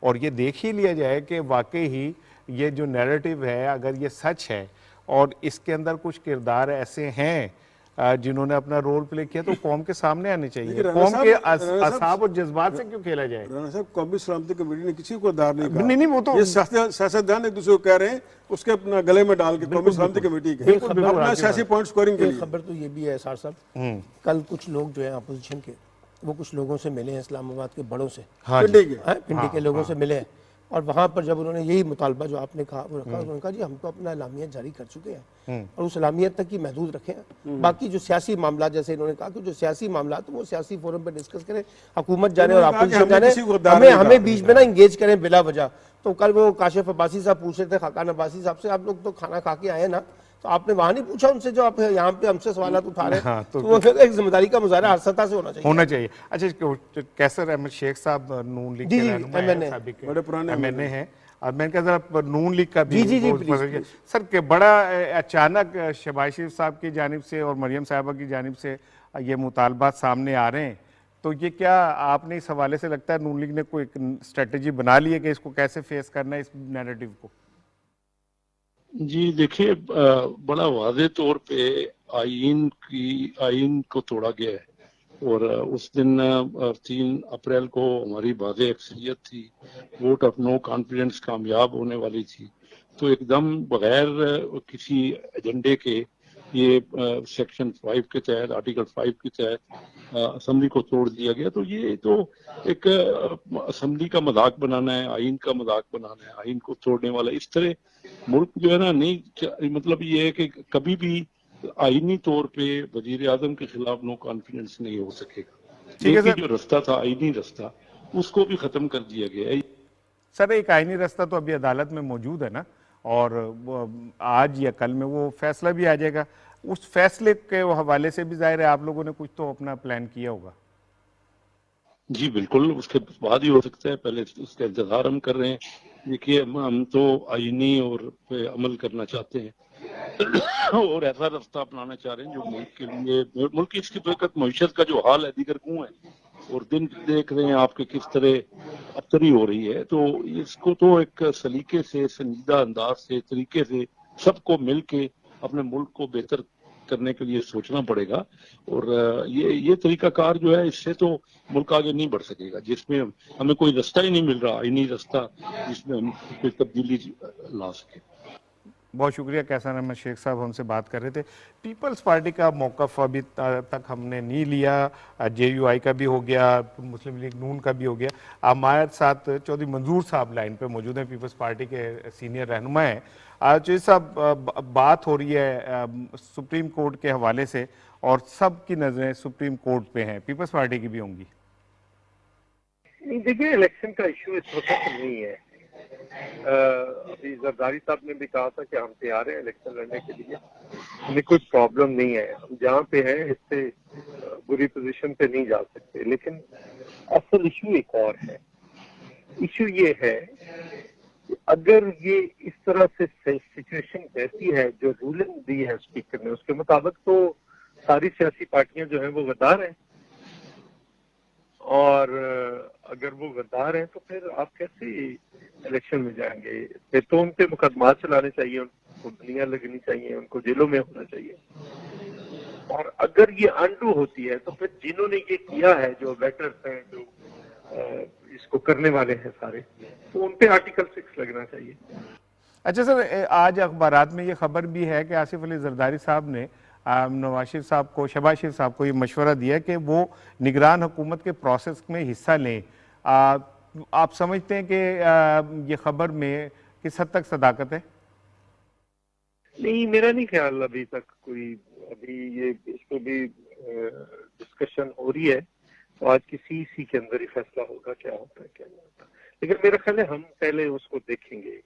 और ये देख ही लिया जाए कि वाकई ही ये जो नैरेटिव है अगर ये सच है और इसके अंदर कुछ किरदार ऐसे हैं जिन्होंने अपना रोल प्ले किया, तो कौम के सामने आने चाहिए। कौम के असाब और जज्बात से क्यों खेला जाए? राणा साहब, कौमी सलामती कमेटी ने किसी को गद्दार नहीं कहा। नहीं, वो तो ये सियासतदान एक दूसरे को कह रहे हैं, उसके अपना गले में डाल के कौमी सलामती कमेटी के अपना सियासी पॉइंट स्कोरिंग के लिए। खबर तो ये भी है सार साहब, कल कुछ लोग जो है अपोजिशन के, वो कुछ लोगों से मिले हैं इस्लामाबाद के बड़ों से, पिंडी के लोगों से मिले हैं, और वहाँ पर जब उन्होंने यही मुतालबा जो आपने कहा वो रखा, उन्होंने कहा जी हम तो अपना इलामिया जारी कर चुके हैं और उस इलामियत तक ही महदूद रखें, बाकी जो सियासी मामला, जैसे इन्होंने कहा कि जो सियासी मामला तो वो सियासी फोरम पर डिस्कस करें, हुकूमत जाने और अपोजिशन जाने, हमें बीच में ना इंगेज करें बिला वजह। तो कल वो काशिफ अब्बासी साहब पूछ रहे थे खाकान अब्बासी साहब से, आप लोग तो खाना खा के आए ना, तो आपने वहां नहीं पूछा उनसे जो आप यहाँ पे हमसे सवाल उठा रहे हैं? तो वो एक जिम्मेदारी का मुजाहरा हर सतह से होना चाहिए। अच्छा, कैसर अहमद शेख साहब नून लीग के एमएनए हैं, और मैंने कहा जरा नून लीग का भी सर के बड़ा अचानक शहबाज शरीफ साहब की जानिब से और मरियम साहिबा की जानिब से ये मुतालबात सामने आ रहे हैं, तो ये क्या आपने इस हवाले से लगता है नून लीग ने कोई स्ट्रेटजी बना ली है कि इसको कैसे फेस करना है इस नैरेटिव को? जी देखिए, बड़ा वाज़े तौर पे आइन को तोड़ा गया है, और उस दिन 3 अप्रैल को हमारी वाज़े अक्सरियत थी, वोट ऑफ नो कॉन्फिडेंस कामयाब होने वाली थी, तो एकदम बगैर किसी एजेंडे के ये सेक्शन 5 के तहत, आर्टिकल 5 के तहत असेंबली को तोड़ दिया गया। तो ये तो एक असेंबली का मजाक बनाना है, आइन का मजाक बनाना है, आइन को तोड़ने वाला। इस तरह मुल्क जो है ना, नहीं, मतलब ये है कि कभी भी आईनी तौर पे वजीर आजम के खिलाफ नो कॉन्फिडेंस नहीं हो सकेगा। ठीक है एक ही सर। जो रास्ता था, आईनी रास्ता, उसको भी खत्म कर दिया गया है। सर एक आईनी रास्ता तो अभी अदालत में मौजूद है ना, और आज या कल में वो फैसला भी आ जाएगा। उस फैसले के हवाले से भी जाहिर है आप लोगों ने कुछ तो अपना प्लान किया होगा। जी बिल्कुल, उसके बाद ही हो सकता है, पहले उसका इंतजार हम कर रहे हैं। देखिए, हम तो आईनी और पे अमल करना चाहते हैं और ऐसा रास्ता अपनाना चाह रहे हैं जो मुल्क के लिए, मुल्क की इसकी बेहतर मईशत का जो हाल है, दीगर कुएं है और दिन देख रहे हैं आपके किस तरह अबतरी हो रही है। तो इसको तो एक सलीके से, संजीदा अंदाज से, तरीके से सबको मिल के अपने मुल्क को बेहतर करने के लिए सोचना पड़ेगा। और ये तरीकाकार जो है, इससे तो मुल्क आगे नहीं बढ़ सकेगा, जिसमें हमें कोई रास्ता ही नहीं मिल रहा, आईनी रास्ता जिसमें हम कोई तब्दीली ला सके। बहुत शुक्रिया कैसान अहमद शेख साहब हमसे बात कर रहे थे। पीपल्स पार्टी का मौक़िफ़ अभी तक हमने नहीं लिया, JUI का भी हो गया, मुस्लिम लीग नून का भी हो गया। हमारे साथ चौधरी मंजूर साहब लाइन पे मौजूद हैं, पीपल्स पार्टी के सीनियर रहनुमा हैं। चौधरी साहब, बात हो रही है सुप्रीम कोर्ट के हवाले से और सब की नज़रें सुप्रीम कोर्ट पे हैं, पीपल्स पार्टी की भी होंगी। नहीं, देखिए, इलेक्शन का इशू इस वक्त नहीं है। अभी जरदारी साहब ने भी कहा था कि हम तैयार हैं इलेक्शन लड़ने के लिए, हमें कोई प्रॉब्लम नहीं है, हम जहाँ पे हैं इससे बुरी पोजीशन पे नहीं जा सकते। लेकिन असल इशू एक और है। इशू ये है कि अगर ये इस तरह से सिचुएशन ऐसी है, जो रूलिंग दी है स्पीकर ने, उसके मुताबिक तो सारी सियासी पार्टियां जो हैं वो गद्दार हैं, और अगर वो गद्दार हैं तो फिर आप कैसे इलेक्शन में जाएंगे? फिर तो उन पे मुकदमा चलाने चाहिए, उनको बंदियां लगनी चाहिए, उनको जेलों में होना चाहिए। और अगर ये अंडू होती है तो फिर जिन्होंने ये किया है, जो वेटर्स हैं, जो इसको करने वाले हैं सारे, तो उन पे आर्टिकल 6 लगना चाहिए। अच्छा सर, आज अखबारात में ये खबर भी है कि आसिफ अली जरदारी साहब ने नवाज शरीफ साहब को, शहबाज शरीफ साहब को ये मशवरा दिया कि वो निगरान हुकूमत के प्रोसेस में हिस्सा लें। आप समझते हैं कि ये खबर में किस हद तक सदाकत है? नहीं, मेरा नहीं ख्याल अभी तक कोई, अभी ये इस पर भी डिस्कशन हो रही है, तो आज किसी इसी के अंदर ही फैसला होगा क्या होता है क्या नहीं होता। लेकिन मेरा ख्याल है हम पहले उसको देखेंगे,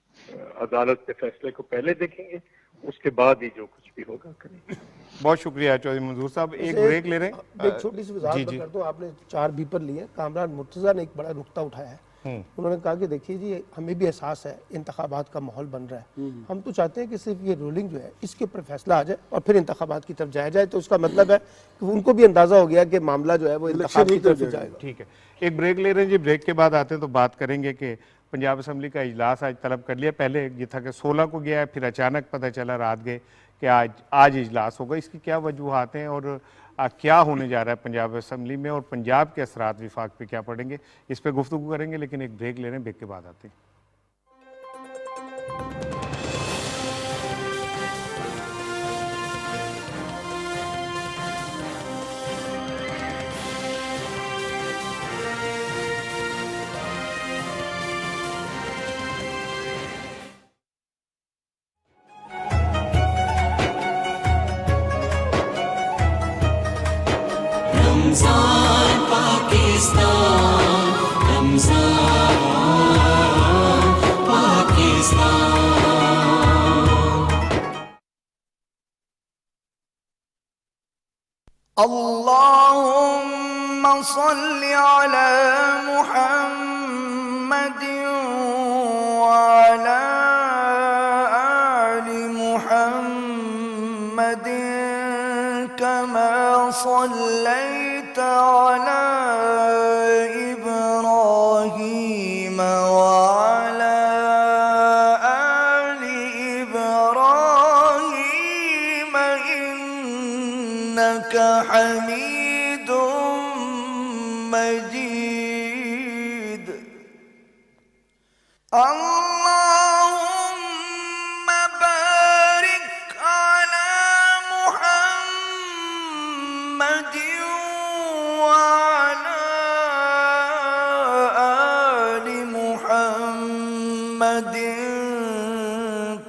अदालत के फैसले को पहले देखेंगे, उसके बाद ही जो कुछ भी होगा करेंगे। बहुत शुक्रिया चौधरी मंजूर साहब, एक ब्रेक ले रहे हैं। एक छोटी सी वजाहत कर दो, आपने 4 बीपर लिए। कामरान मुर्तज़ा ने एक बड़ा नुक्ता उठाया है। उन्होंने कहा कि देखिए जी, हमें भी एहसास है इंतखाबात का माहौल बन रहा है, हम तो चाहते हैं कि सिर्फ ये रूलिंग जो है इसके ऊपर फैसला आ जाए और फिर इंतखाबात की तरफ जाया जाए। तो उसका मतलब है कि उनको भी अंदाजा हो गया कि मामला जो है वो इंतखाब की तरफ जाएगा। ठीक है, एक ब्रेक ले रहे हैं जी। ब्रेक के बाद आते हैं तो बात करेंगे कि पंजाब असम्बली का इजलास आज तलब कर लिया। पहले ये था कि 16 को गया है, फिर अचानक पता चला रात गए कि आज इजलास होगा। इसकी क्या वजूहात हैं और क्या होने जा रहा है पंजाब असम्बली में, और पंजाब के असरात विफाक पे क्या पड़ेंगे, इस पर गुफ्तगू करेंगे। लेकिन एक ब्रेक ले रहे हैं, ब्रेक के बाद आते हैं। रमजान पाकिस्तान, रमजान पाकिस्तान। अल्लाहुम्मा सल्ली अला मुहम्मद व अला आलि मुहम्मद कमा सल्लैता अला इब्राहीम व अला आलि इब्राहीम इन्नका हमीदुम मजीद। अल्लाहुम्मा बारिक अला मुहम्मद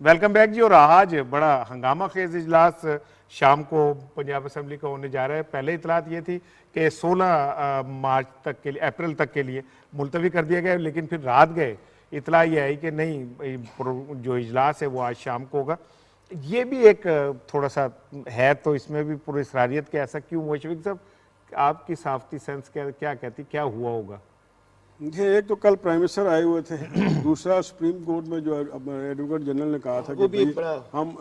वेलकम बैक जी। और आज बड़ा हंगामा खेज इजलास शाम को पंजाब असम्बली का होने जा रहा है। पहले इतलात ये थी कि 16 मार्च तक के लिए, अप्रैल तक के लिए मुलतवी कर दिया गया, लेकिन फिर रात गए इतला ये आई कि नहीं, जो इजलास है वो आज शाम को होगा। ये भी एक थोड़ा सा है, तो इसमें भी पूरी इसरारियत के ऐसा क्यों हुआ? शफीक साहब, आपकी साफ्ती सेंस क्या कहती, क्या हुआ होगा? ये एक तो कल प्राइम मिनिस्टर आए हुए थे, दूसरा सुप्रीम कोर्ट में जो एडवोकेट जनरल ने कहा था कि भाई हम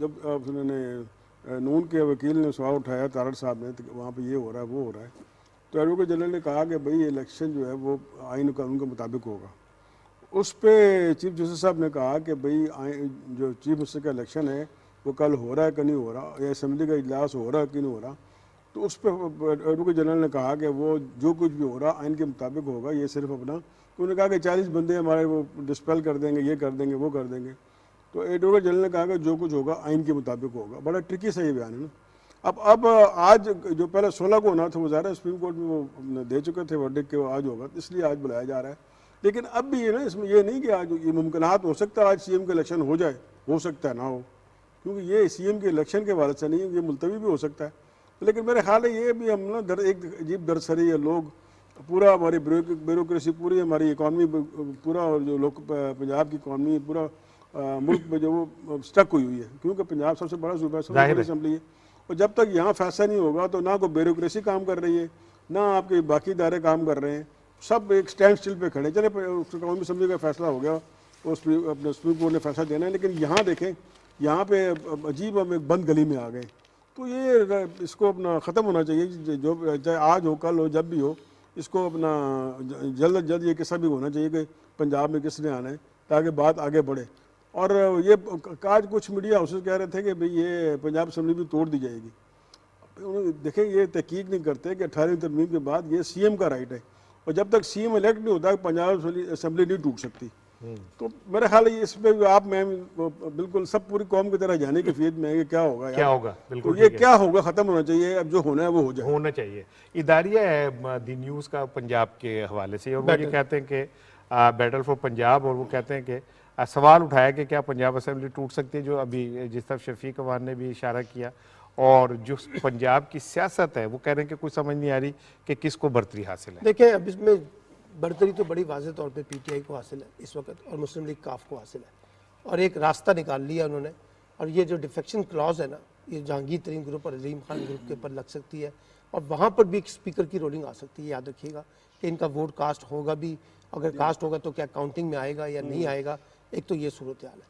जब उन्होंने नून के वकील ने सवाल उठाया तारड़ साहब ने, तो वहाँ पे ये हो रहा है वो हो रहा है, तो एडवोकेट जनरल ने कहा कि भाई इलेक्शन जो है वो आइन कानून के मुताबिक होगा। उस पर चीफ जस्टिस साहब ने कहा कि भाई जो चीफ मिनिस्टर का इलेक्शन है वो कल हो रहा है कि नहीं हो रहा, या असम्बली का इजलास हो रहा है कि नहीं हो रहा। तो उस पर एडवोकेट जनरल ने कहा कि वो जो कुछ भी हो रहा आइन के मुताबिक होगा, ये सिर्फ अपना, तो उन्होंने कहा कि 40 बंदे हमारे वो डिस्पेल कर देंगे, ये कर देंगे, वो कर देंगे। तो एडवोकेट जनरल ने कहा कि जो कुछ होगा आइन के मुताबिक होगा। बड़ा ट्रिकी सा ये बयान है ना। अब आज जो पहले 16 को होना था वो ज़ाहिर है सुप्रीम कोर्ट में वो दे चुके थे वर्डिक्ट के, वो आज होगा, इसलिए आज बुलाया जा रहा है। लेकिन अब भी ये ना, इसमें ये नहीं कि आज ये मुमकिनात हो सकता है आज सीएम का इलेक्शन हो जाए, हो सकता है ना हो, क्योंकि ये सीएम के इलेक्शन के हवाले से नहीं, ये मुलतवी भी हो सकता है। लेकिन मेरे ख्याल है ये भी हम ना एक अजीब दरसरी है, लोग पूरा हमारी ब्यूरोक्रेसी, पूरी हमारी इकॉनमी, पूरा जो लोग पंजाब की इकॉनमी, पूरा मुल्क में जो वो स्टक हुई है, क्योंकि पंजाब सबसे बड़ा सूबा है, सबसे बड़ी असम्बली है, और जब तक यहाँ फैसला नहीं होगा तो ना कोई ब्यूरोक्रेसी काम कर रही है, ना आपके बाकी इदारे काम कर रहे हैं, सब एक स्टैंड स्टिल पे खड़े। चले कौमी असम्बली का फैसला हो गया, उस अपने सुप्रीम कोर्ट ने फैसला देना है, लेकिन यहाँ देखें, यहाँ पे अजीब हम एक बंद गली में आ गए। तो ये इसको अपना ख़त्म होना चाहिए, जो चाहे आज हो कल हो जब भी हो, इसको अपना जल्द जल्द ये किस्सा भी होना चाहिए कि पंजाब में किसने आना है, ताकि बात आगे बढ़े। और ये आज कुछ मीडिया हाउसेस कह रहे थे कि भाई ये पंजाब असम्बली भी तोड़ दी जाएगी। देखें, ये तहकीक नहीं करते कि 18वीं तरमीम के बाद ये सीएम का राइट है, और जब तक सीएम इलेक्ट नहीं होता पंजाब असम्बली नहीं टूट सकती। तो मेरा ख्याल है इसमें भी आप मैं बिल्कुल सब पूरी कौम की तरह जाने की फियत में है कि क्या होगा, क्या होगा, बिल्कुल तो ये क्या होगा, खत्म होना चाहिए, अब जो होना है वो हो जाए, होना चाहिए। इदारिया है दी न्यूज़ का पंजाब के हवाले से, और वो ये कहते हैं कि बैटल फॉर पंजाब, और वो कहते हैं कि सवाल उठाया कि क्या पंजाब असम्बली टूट सकती है, जो अभी जिस तरफ शफीक अवान ने भी इशारा किया, और जो पंजाब की सियासत है वो कह रहे हैं कि कुछ समझ नहीं आ रही कि किसको बर्तरी हासिल है। देखें, अब इसमें बर्तरी तो बड़ी वाज़ेह तौर पे पीटीआई को हासिल है इस वक्त, और मुस्लिम लीग काफ को हासिल है, और एक रास्ता निकाल लिया उन्होंने। और ये जो डिफेक्शन क्लॉज है ना, ये जहांगीर तरीन ग्रुप और अजीम खान ग्रुप के ऊपर लग सकती है, और वहाँ पर भी एक स्पीकर की रोलिंग आ सकती है। याद रखिएगा कि इनका वोट कास्ट होगा भी, अगर कास्ट होगा तो क्या काउंटिंग में आएगा या नहीं आएगा, एक तो ये सूरत हाल है।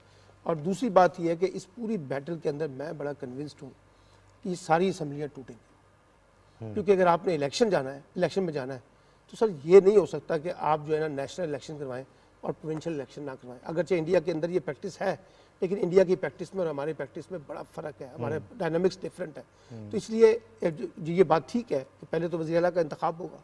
और दूसरी बात यह है कि इस पूरी बैटल के अंदर मैं बड़ा कन्विंस्ड हूँ कि सारी असम्बलियाँ टूटेंगी, क्योंकि अगर आपने इलेक्शन जाना है, इलेक्शन में जाना है, तो सर ये नहीं हो सकता कि आप जो है ना नेशनल इलेक्शन करवाएं और प्रोविंशियल इलेक्शन ना करवाएं। अगरचे इंडिया के अंदर ये प्रैक्टिस है, लेकिन इंडिया की प्रैक्टिस में और हमारी प्रैक्टिस में बड़ा फ़र्क है, हमारे डायनामिक्स डिफरेंट है। तो इसलिए जो ये बात ठीक है कि पहले तो वज़ीर आला का इंतखाब होगा,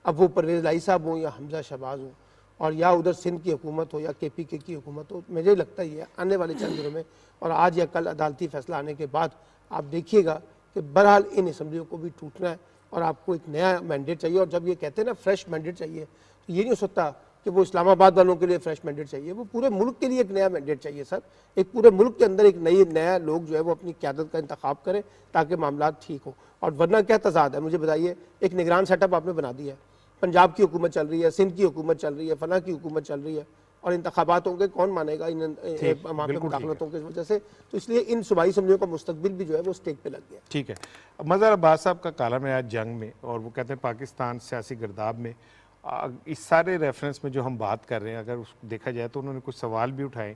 अब वो परवेज़ लाई साहब हों या हमजा शहबाज हों, और या उधर सिंध की हुकूमत हो या KPK की हुकूमत हो, मुझे लगता ही है आने वाले चंद दिनों में, और आज या कल अदालती फैसला आने के बाद आप देखिएगा कि बहरहाल इन असम्बलियों को भी टूटना है, और आपको एक नया मैंडेट चाहिए। और जब ये कहते हैं ना फ्रेश मैंडेट चाहिए, तो ये नहीं हो सकता कि वो इस्लामाबाद वालों के लिए फ्रेश मैंडेट चाहिए, वो पूरे मुल्क के लिए एक नया मैंडेट चाहिए सर। एक पूरे मुल्क के अंदर एक नया लोग जो है वो अपनी क़यादत का इंतखाब करें ताकि मामला ठीक हो। और वरना क्या तजाद है, मुझे बताइए, एक निगरान सेटअप आपने बना दिया है, पंजाब की हुकूमत चल रही है, सिंध की हुकूमत चल रही है, फलां की हुकूमत चल रही है, और इंतखाबात होंगे, कौन मानेगा इन मुदाखलतों की वजह से। तो इसलिए इन सूबाई असम्बलियों का मुस्तकबिल भी जो है वो स्टेक पे लग गया। ठीक है, मज़हर अब्बास साहब का कालम है आज जंग में, और वो कहते हैं पाकिस्तान सियासी गिरदाब में इस सारे रेफरेंस में जो हम बात कर रहे हैं, अगर उसको देखा जाए तो उन्होंने कुछ सवाल भी उठाए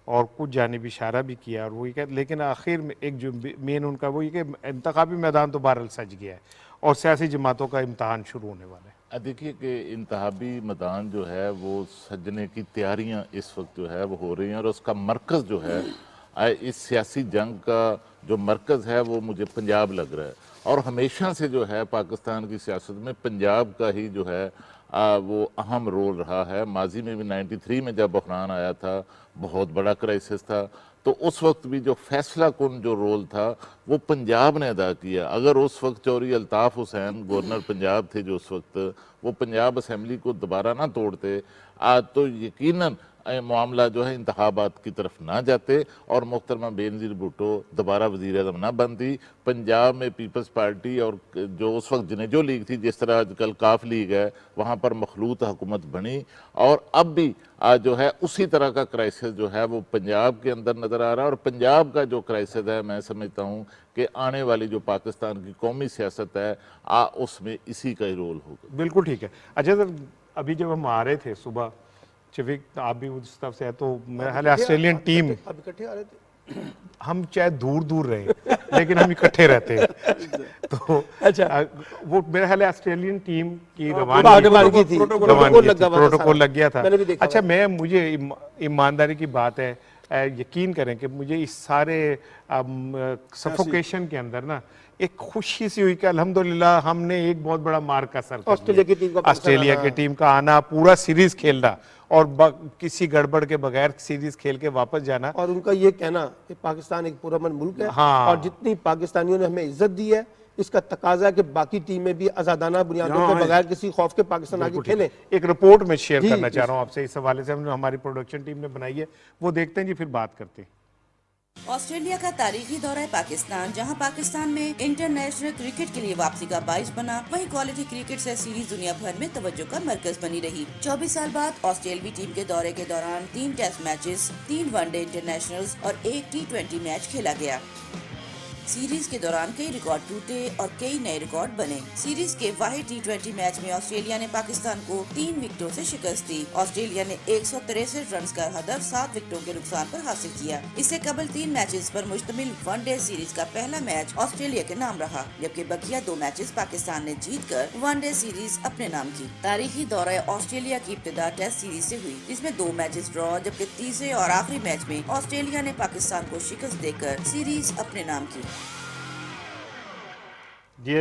और कुछ जानिब इशारा भी किया, और वही कह, लेकिन आखिर में एक जो मेन उनका वही कि इंतखाबी मैदान तो बहरहाल सज गया है और सियासी जमातों का इम्तहान शुरू होने वाला है। देखिए कि इंतहाबी मैदान जो है वो सजने की तैयारियां इस वक्त जो है वो हो रही हैं, और उसका मरकज़ जो है इस सियासी जंग का जो मरकज़ है वो मुझे पंजाब लग रहा है। और हमेशा से जो है पाकिस्तान की सियासत में पंजाब का ही जो है वो अहम रोल रहा है। माजी में भी 93 में जब बहरान आया था, बहुत बड़ा क्राइसिस था, तो उस वक्त भी जो फैसला कुन जो रोल था वो पंजाब ने अदा किया। अगर उस वक्त चौधरी अल्ताफ़ हुसैन गवर्नर पंजाब थे जो उस वक्त, वो पंजाब असम्बली को दोबारा ना तोड़ते तो यकीनन मामला जो है इंतखाबात की तरफ ना जाते और मोहतरमा बेनज़ीर भुट्टो दोबारा वज़ीर-ए-आज़म ना बनती। पंजाब में पीपल्स पार्टी और जो उस वक्त जनेजो लीग थी, जिस तरह आजकल काफ लीग है, वहाँ पर मखलूत हुकूमत बनी, और अब भी जो है उसी तरह का क्राइसिस जो है वो पंजाब के अंदर नज़र आ रहा है। और पंजाब का जो क्राइसिस है, मैं समझता हूँ कि आने वाली जो पाकिस्तान की कौमी सियासत है उसमें इसी का ही रोल होगा। बिल्कुल ठीक है। अच्छा सर, अभी जब हम आ रहे थे सुबह, शफीक आप भी उस तरफ से है, तो मेरा ख्याल है ऑस्ट्रेलियन टीम, अब इकट्ठे आ रहे थे, हम चाहे दूर दूर रहे लेकिन हम इकट्ठे रहते हैं। तो अच्छा, वो मेरा ख्याल है ऑस्ट्रेलियन टीम की रवानगी थी, प्रोटोकॉल लग गया था। मैंने भी देखा। अच्छा, मुझे ईमानदारी की बात है, यकीन करें कि मुझे इस सारे सफोकेशन के अंदर ना एक खुशी सी हुई कि अल्हम्दुलिल्लाह हमने एक बहुत बड़ा मार्क का असर ऑस्ट्रेलिया की टीम का आना, पूरा सीरीज खेलना और किसी गड़बड़ के बगैर सीरीज खेल के वापस जाना, और उनका ये कहना कि पाकिस्तान एक पुरअमन मुल्क है। हाँ। और जितनी पाकिस्तानियों ने हमें इज्जत दी है, इसका तकाजा कि बाकी टीमें भी आजादाना बुनियादों के बगैर किसी खौफ के पाकिस्तान आगे खेले। एक रिपोर्ट में शेयर करना चाह रहा हूँ आपसे इस हवाले से, हमने हमारी प्रोडक्शन टीम ने बनाई है, वो देखते हैं जी, फिर बात करते हैं। ऑस्ट्रेलिया का तारीखी दौरा है पाकिस्तान, जहां पाकिस्तान में इंटरनेशनल क्रिकेट के लिए वापसी का बाइस बना, वहीं क्वालिटी क्रिकेट से सीरीज दुनिया भर में तवज्जो का मरकज बनी रही। 24 साल बाद ऑस्ट्रेलियावी टीम के दौरे के दौरान 3 टेस्ट मैचेस, 3 वनडे इंटरनेशनल्स और 1 T20 मैच खेला गया। सीरीज के दौरान कई रिकॉर्ड टूटे और कई नए रिकॉर्ड बने। सीरीज के वाहिद T20 मैच में ऑस्ट्रेलिया ने पाकिस्तान को 3 विकेटों से शिकस्त दी। ऑस्ट्रेलिया ने 163 रन का हदफ 7 विकेटों के नुकसान पर हासिल किया। इससे कबल 3 मैचेस पर मुश्तमिल वनडे सीरीज का पहला मैच ऑस्ट्रेलिया के नाम रहा, जबकि बकिया 2 मैचेस पाकिस्तान ने जीतकर वनडे सीरीज अपने नाम की। तारीखी दौरा ऑस्ट्रेलिया की इब्तिदा टेस्ट सीरीज से हुई, जिसमें 2 मैचेस ड्रॉ, जबकि तीसरे और आखिरी मैच में ऑस्ट्रेलिया ने पाकिस्तान को शिकस्त देकर सीरीज अपने नाम की। ये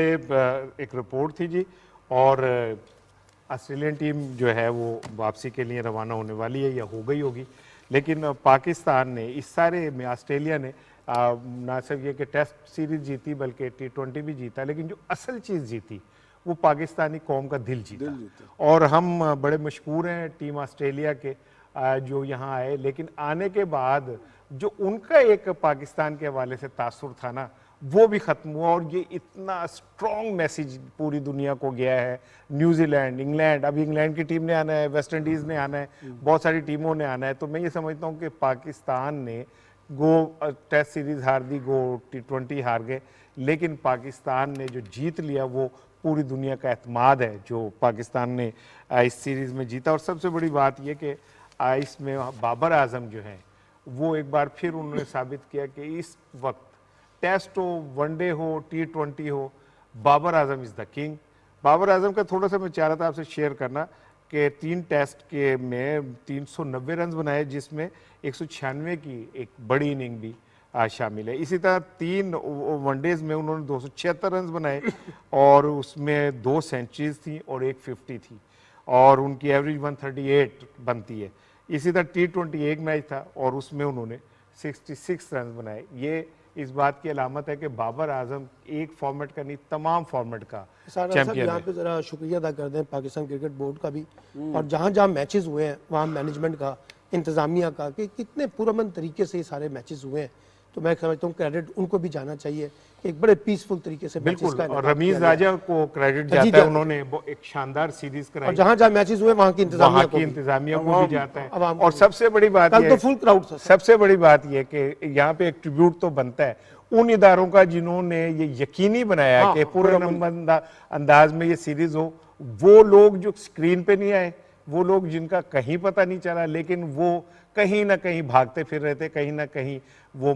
एक रिपोर्ट थी जी, और ऑस्ट्रेलियन टीम जो है वो वापसी के लिए रवाना होने वाली है या हो गई होगी, लेकिन पाकिस्तान ने इस सारे में, ऑस्ट्रेलिया ने ना सिर्फ ये कि टेस्ट सीरीज जीती बल्कि T20 भी जीता, लेकिन जो असल चीज़ जीती वो पाकिस्तानी कौम का दिल जीता। और हम बड़े मशहूर हैं टीम ऑस्ट्रेलिया के जो यहाँ आए, लेकिन आने के बाद जो उनका एक पाकिस्तान के हवाले से तासुर था ना, वो भी ख़त्म हुआ। और ये इतना स्ट्रॉन्ग मैसेज पूरी दुनिया को गया है। न्यूजीलैंड, इंग्लैंड, अभी इंग्लैंड की टीम ने आना है, वेस्ट इंडीज़ ने आना है, बहुत सारी टीमों ने आना है। तो मैं ये समझता हूँ कि पाकिस्तान ने टेस्ट सीरीज़ हार दी, T20 हार गए, लेकिन पाकिस्तान ने जो जीत लिया वो पूरी दुनिया का एतमाद है जो पाकिस्तान ने इस सीरीज़ में जीता। और सबसे बड़ी बात यह कि इसमें बाबर आजम जो हैं वो एक बार फिर उन्होंने साबित किया कि इस वक्त टेस्ट हो, वनडे हो, T20 हो, Babar Azam is the king. Babar Azam का थोड़ा सा मैं चाह रहा था आपसे शेयर करना कि 3 टेस्ट के में 390 रन बनाए, जिसमें 196 की एक बड़ी इनिंग भी शामिल है। इसी तरह 3 वनडेज में उन्होंने 276 रन बनाए और उसमें 2 सेंचुरीज थी और 1 50 थी, और उनकी एवरेज 138 बनती है। इसी तरह T20 एक मैच था और उसमें उन्होंने 66 रन बनाए। ये इस बात की अलामत है कि बाबर आजम एक फॉर्मेट का नहीं, तमाम फॉर्मेट का चैंपियन यहाँ पे जरा शुक्रिया अदा कर दें पाकिस्तान क्रिकेट बोर्ड का भी, और जहाँ जहाँ मैचेस हुए हैं वहाँ मैनेजमेंट का, इंतज़ामिया का, कि कितने पुरअमन तरीके से ये सारे मैचेस हुए हैं। तो मैं समझता हूँ क्रेडिट उनको भी जाना चाहिए कि एक बड़े पीसफुल तरीके से मैचेस का, और रमीज राजा को क्रेडिट जाता है, उन्होंने एक शानदार सीरीज कराई। और जहाँ जहाँ मैचेस हुए वहाँ की इंतजामिया को भी जाता है। और सबसे बड़ी बात ये, तो फुल क्राउड था। सबसे बड़ी बात ये कि यहाँ पे एक ट्रिब्यूट तो बनता है उन इदारों का जिन्होंने ये यकीनी बनाया कि पूरे अंदाज में ये सीरीज हो वो लोग जो स्क्रीन पे नहीं आए, वो लोग जिनका कहीं पता नहीं चला, लेकिन वो कहीं ना कहीं भागते फिर रहे थे, कहीं ना कहीं वो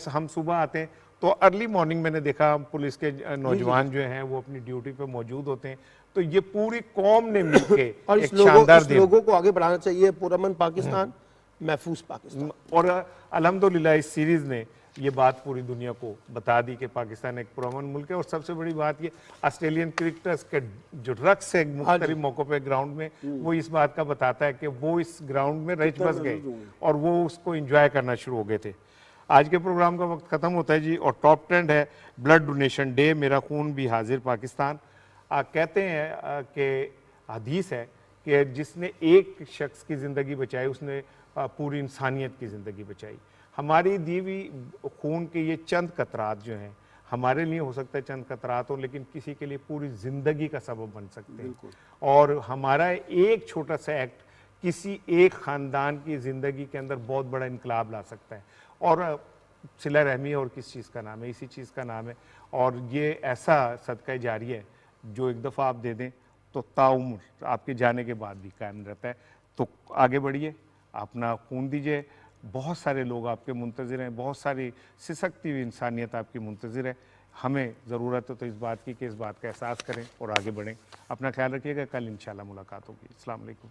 हम सुबह आते हैं तो अर्ली मॉर्निंग मैंने देखा पुलिस के नौजवान जो हैं वो अपनी ड्यूटी पे मौजूद होते हैं, तो ये पूरी कौम ने मिलके और एक शानदार दिन लोगों को आगे बढ़ाना चाहिए। पुरअमन पाकिस्तान, महफूज पाकिस्तान। और अल्हम्दुलिल्लाह इस सीरीज ने ये बात पूरी दुनिया को बता दी कि पाकिस्तान एक पुरअमन मुल्क है। और सबसे बड़ी बात ये ऑस्ट्रेलियन क्रिकेटर्स के जो रक्स है मुख्तलिफ मौकों पे ग्राउंड में, वो इस बात का बताता है कि वो इस ग्राउंड में रच बस गए और वो उसको एंजॉय करना शुरू हो गए थे। आज के प्रोग्राम का वक्त ख़त्म होता है जी, और टॉप ट्रेंड है ब्लड डोनेशन डे, मेरा खून भी हाजिर पाकिस्तान। कहते हैं कि हदीस है कि जिसने एक शख्स की ज़िंदगी बचाई उसने पूरी इंसानियत की ज़िंदगी बचाई। हमारी दी हुई खून के ये चंद कतरात जो हैं हमारे लिए हो सकता है चंद कतरात हो, लेकिन किसी के लिए पूरी ज़िंदगी का सबब बन सकते हैं। और हमारा एक छोटा सा एक्ट किसी एक ख़ानदान की ज़िंदगी के अंदर बहुत बड़ा इनकलाब ला सकता है। और सिला रहमी और किस चीज़ का नाम है, इसी चीज़ का नाम है। और ये ऐसा सदका जारी है जो एक दफ़ा आप दे दें तो ताउम्र आपके जाने के बाद भी कायम रहता है। तो आगे बढ़िए, अपना खून दीजिए। बहुत सारे लोग आपके मुंतज़िर हैं, बहुत सारी सिसकती हुई इंसानियत आपकी मुंतज़िर है। हमें ज़रूरत है तो इस बात की कि इस बात का एहसास करें और आगे बढ़ें। अपना ख्याल रखिएगा, कल इंशाल्लाह मुलाकात होगी। अस्सलाम वालेकुम।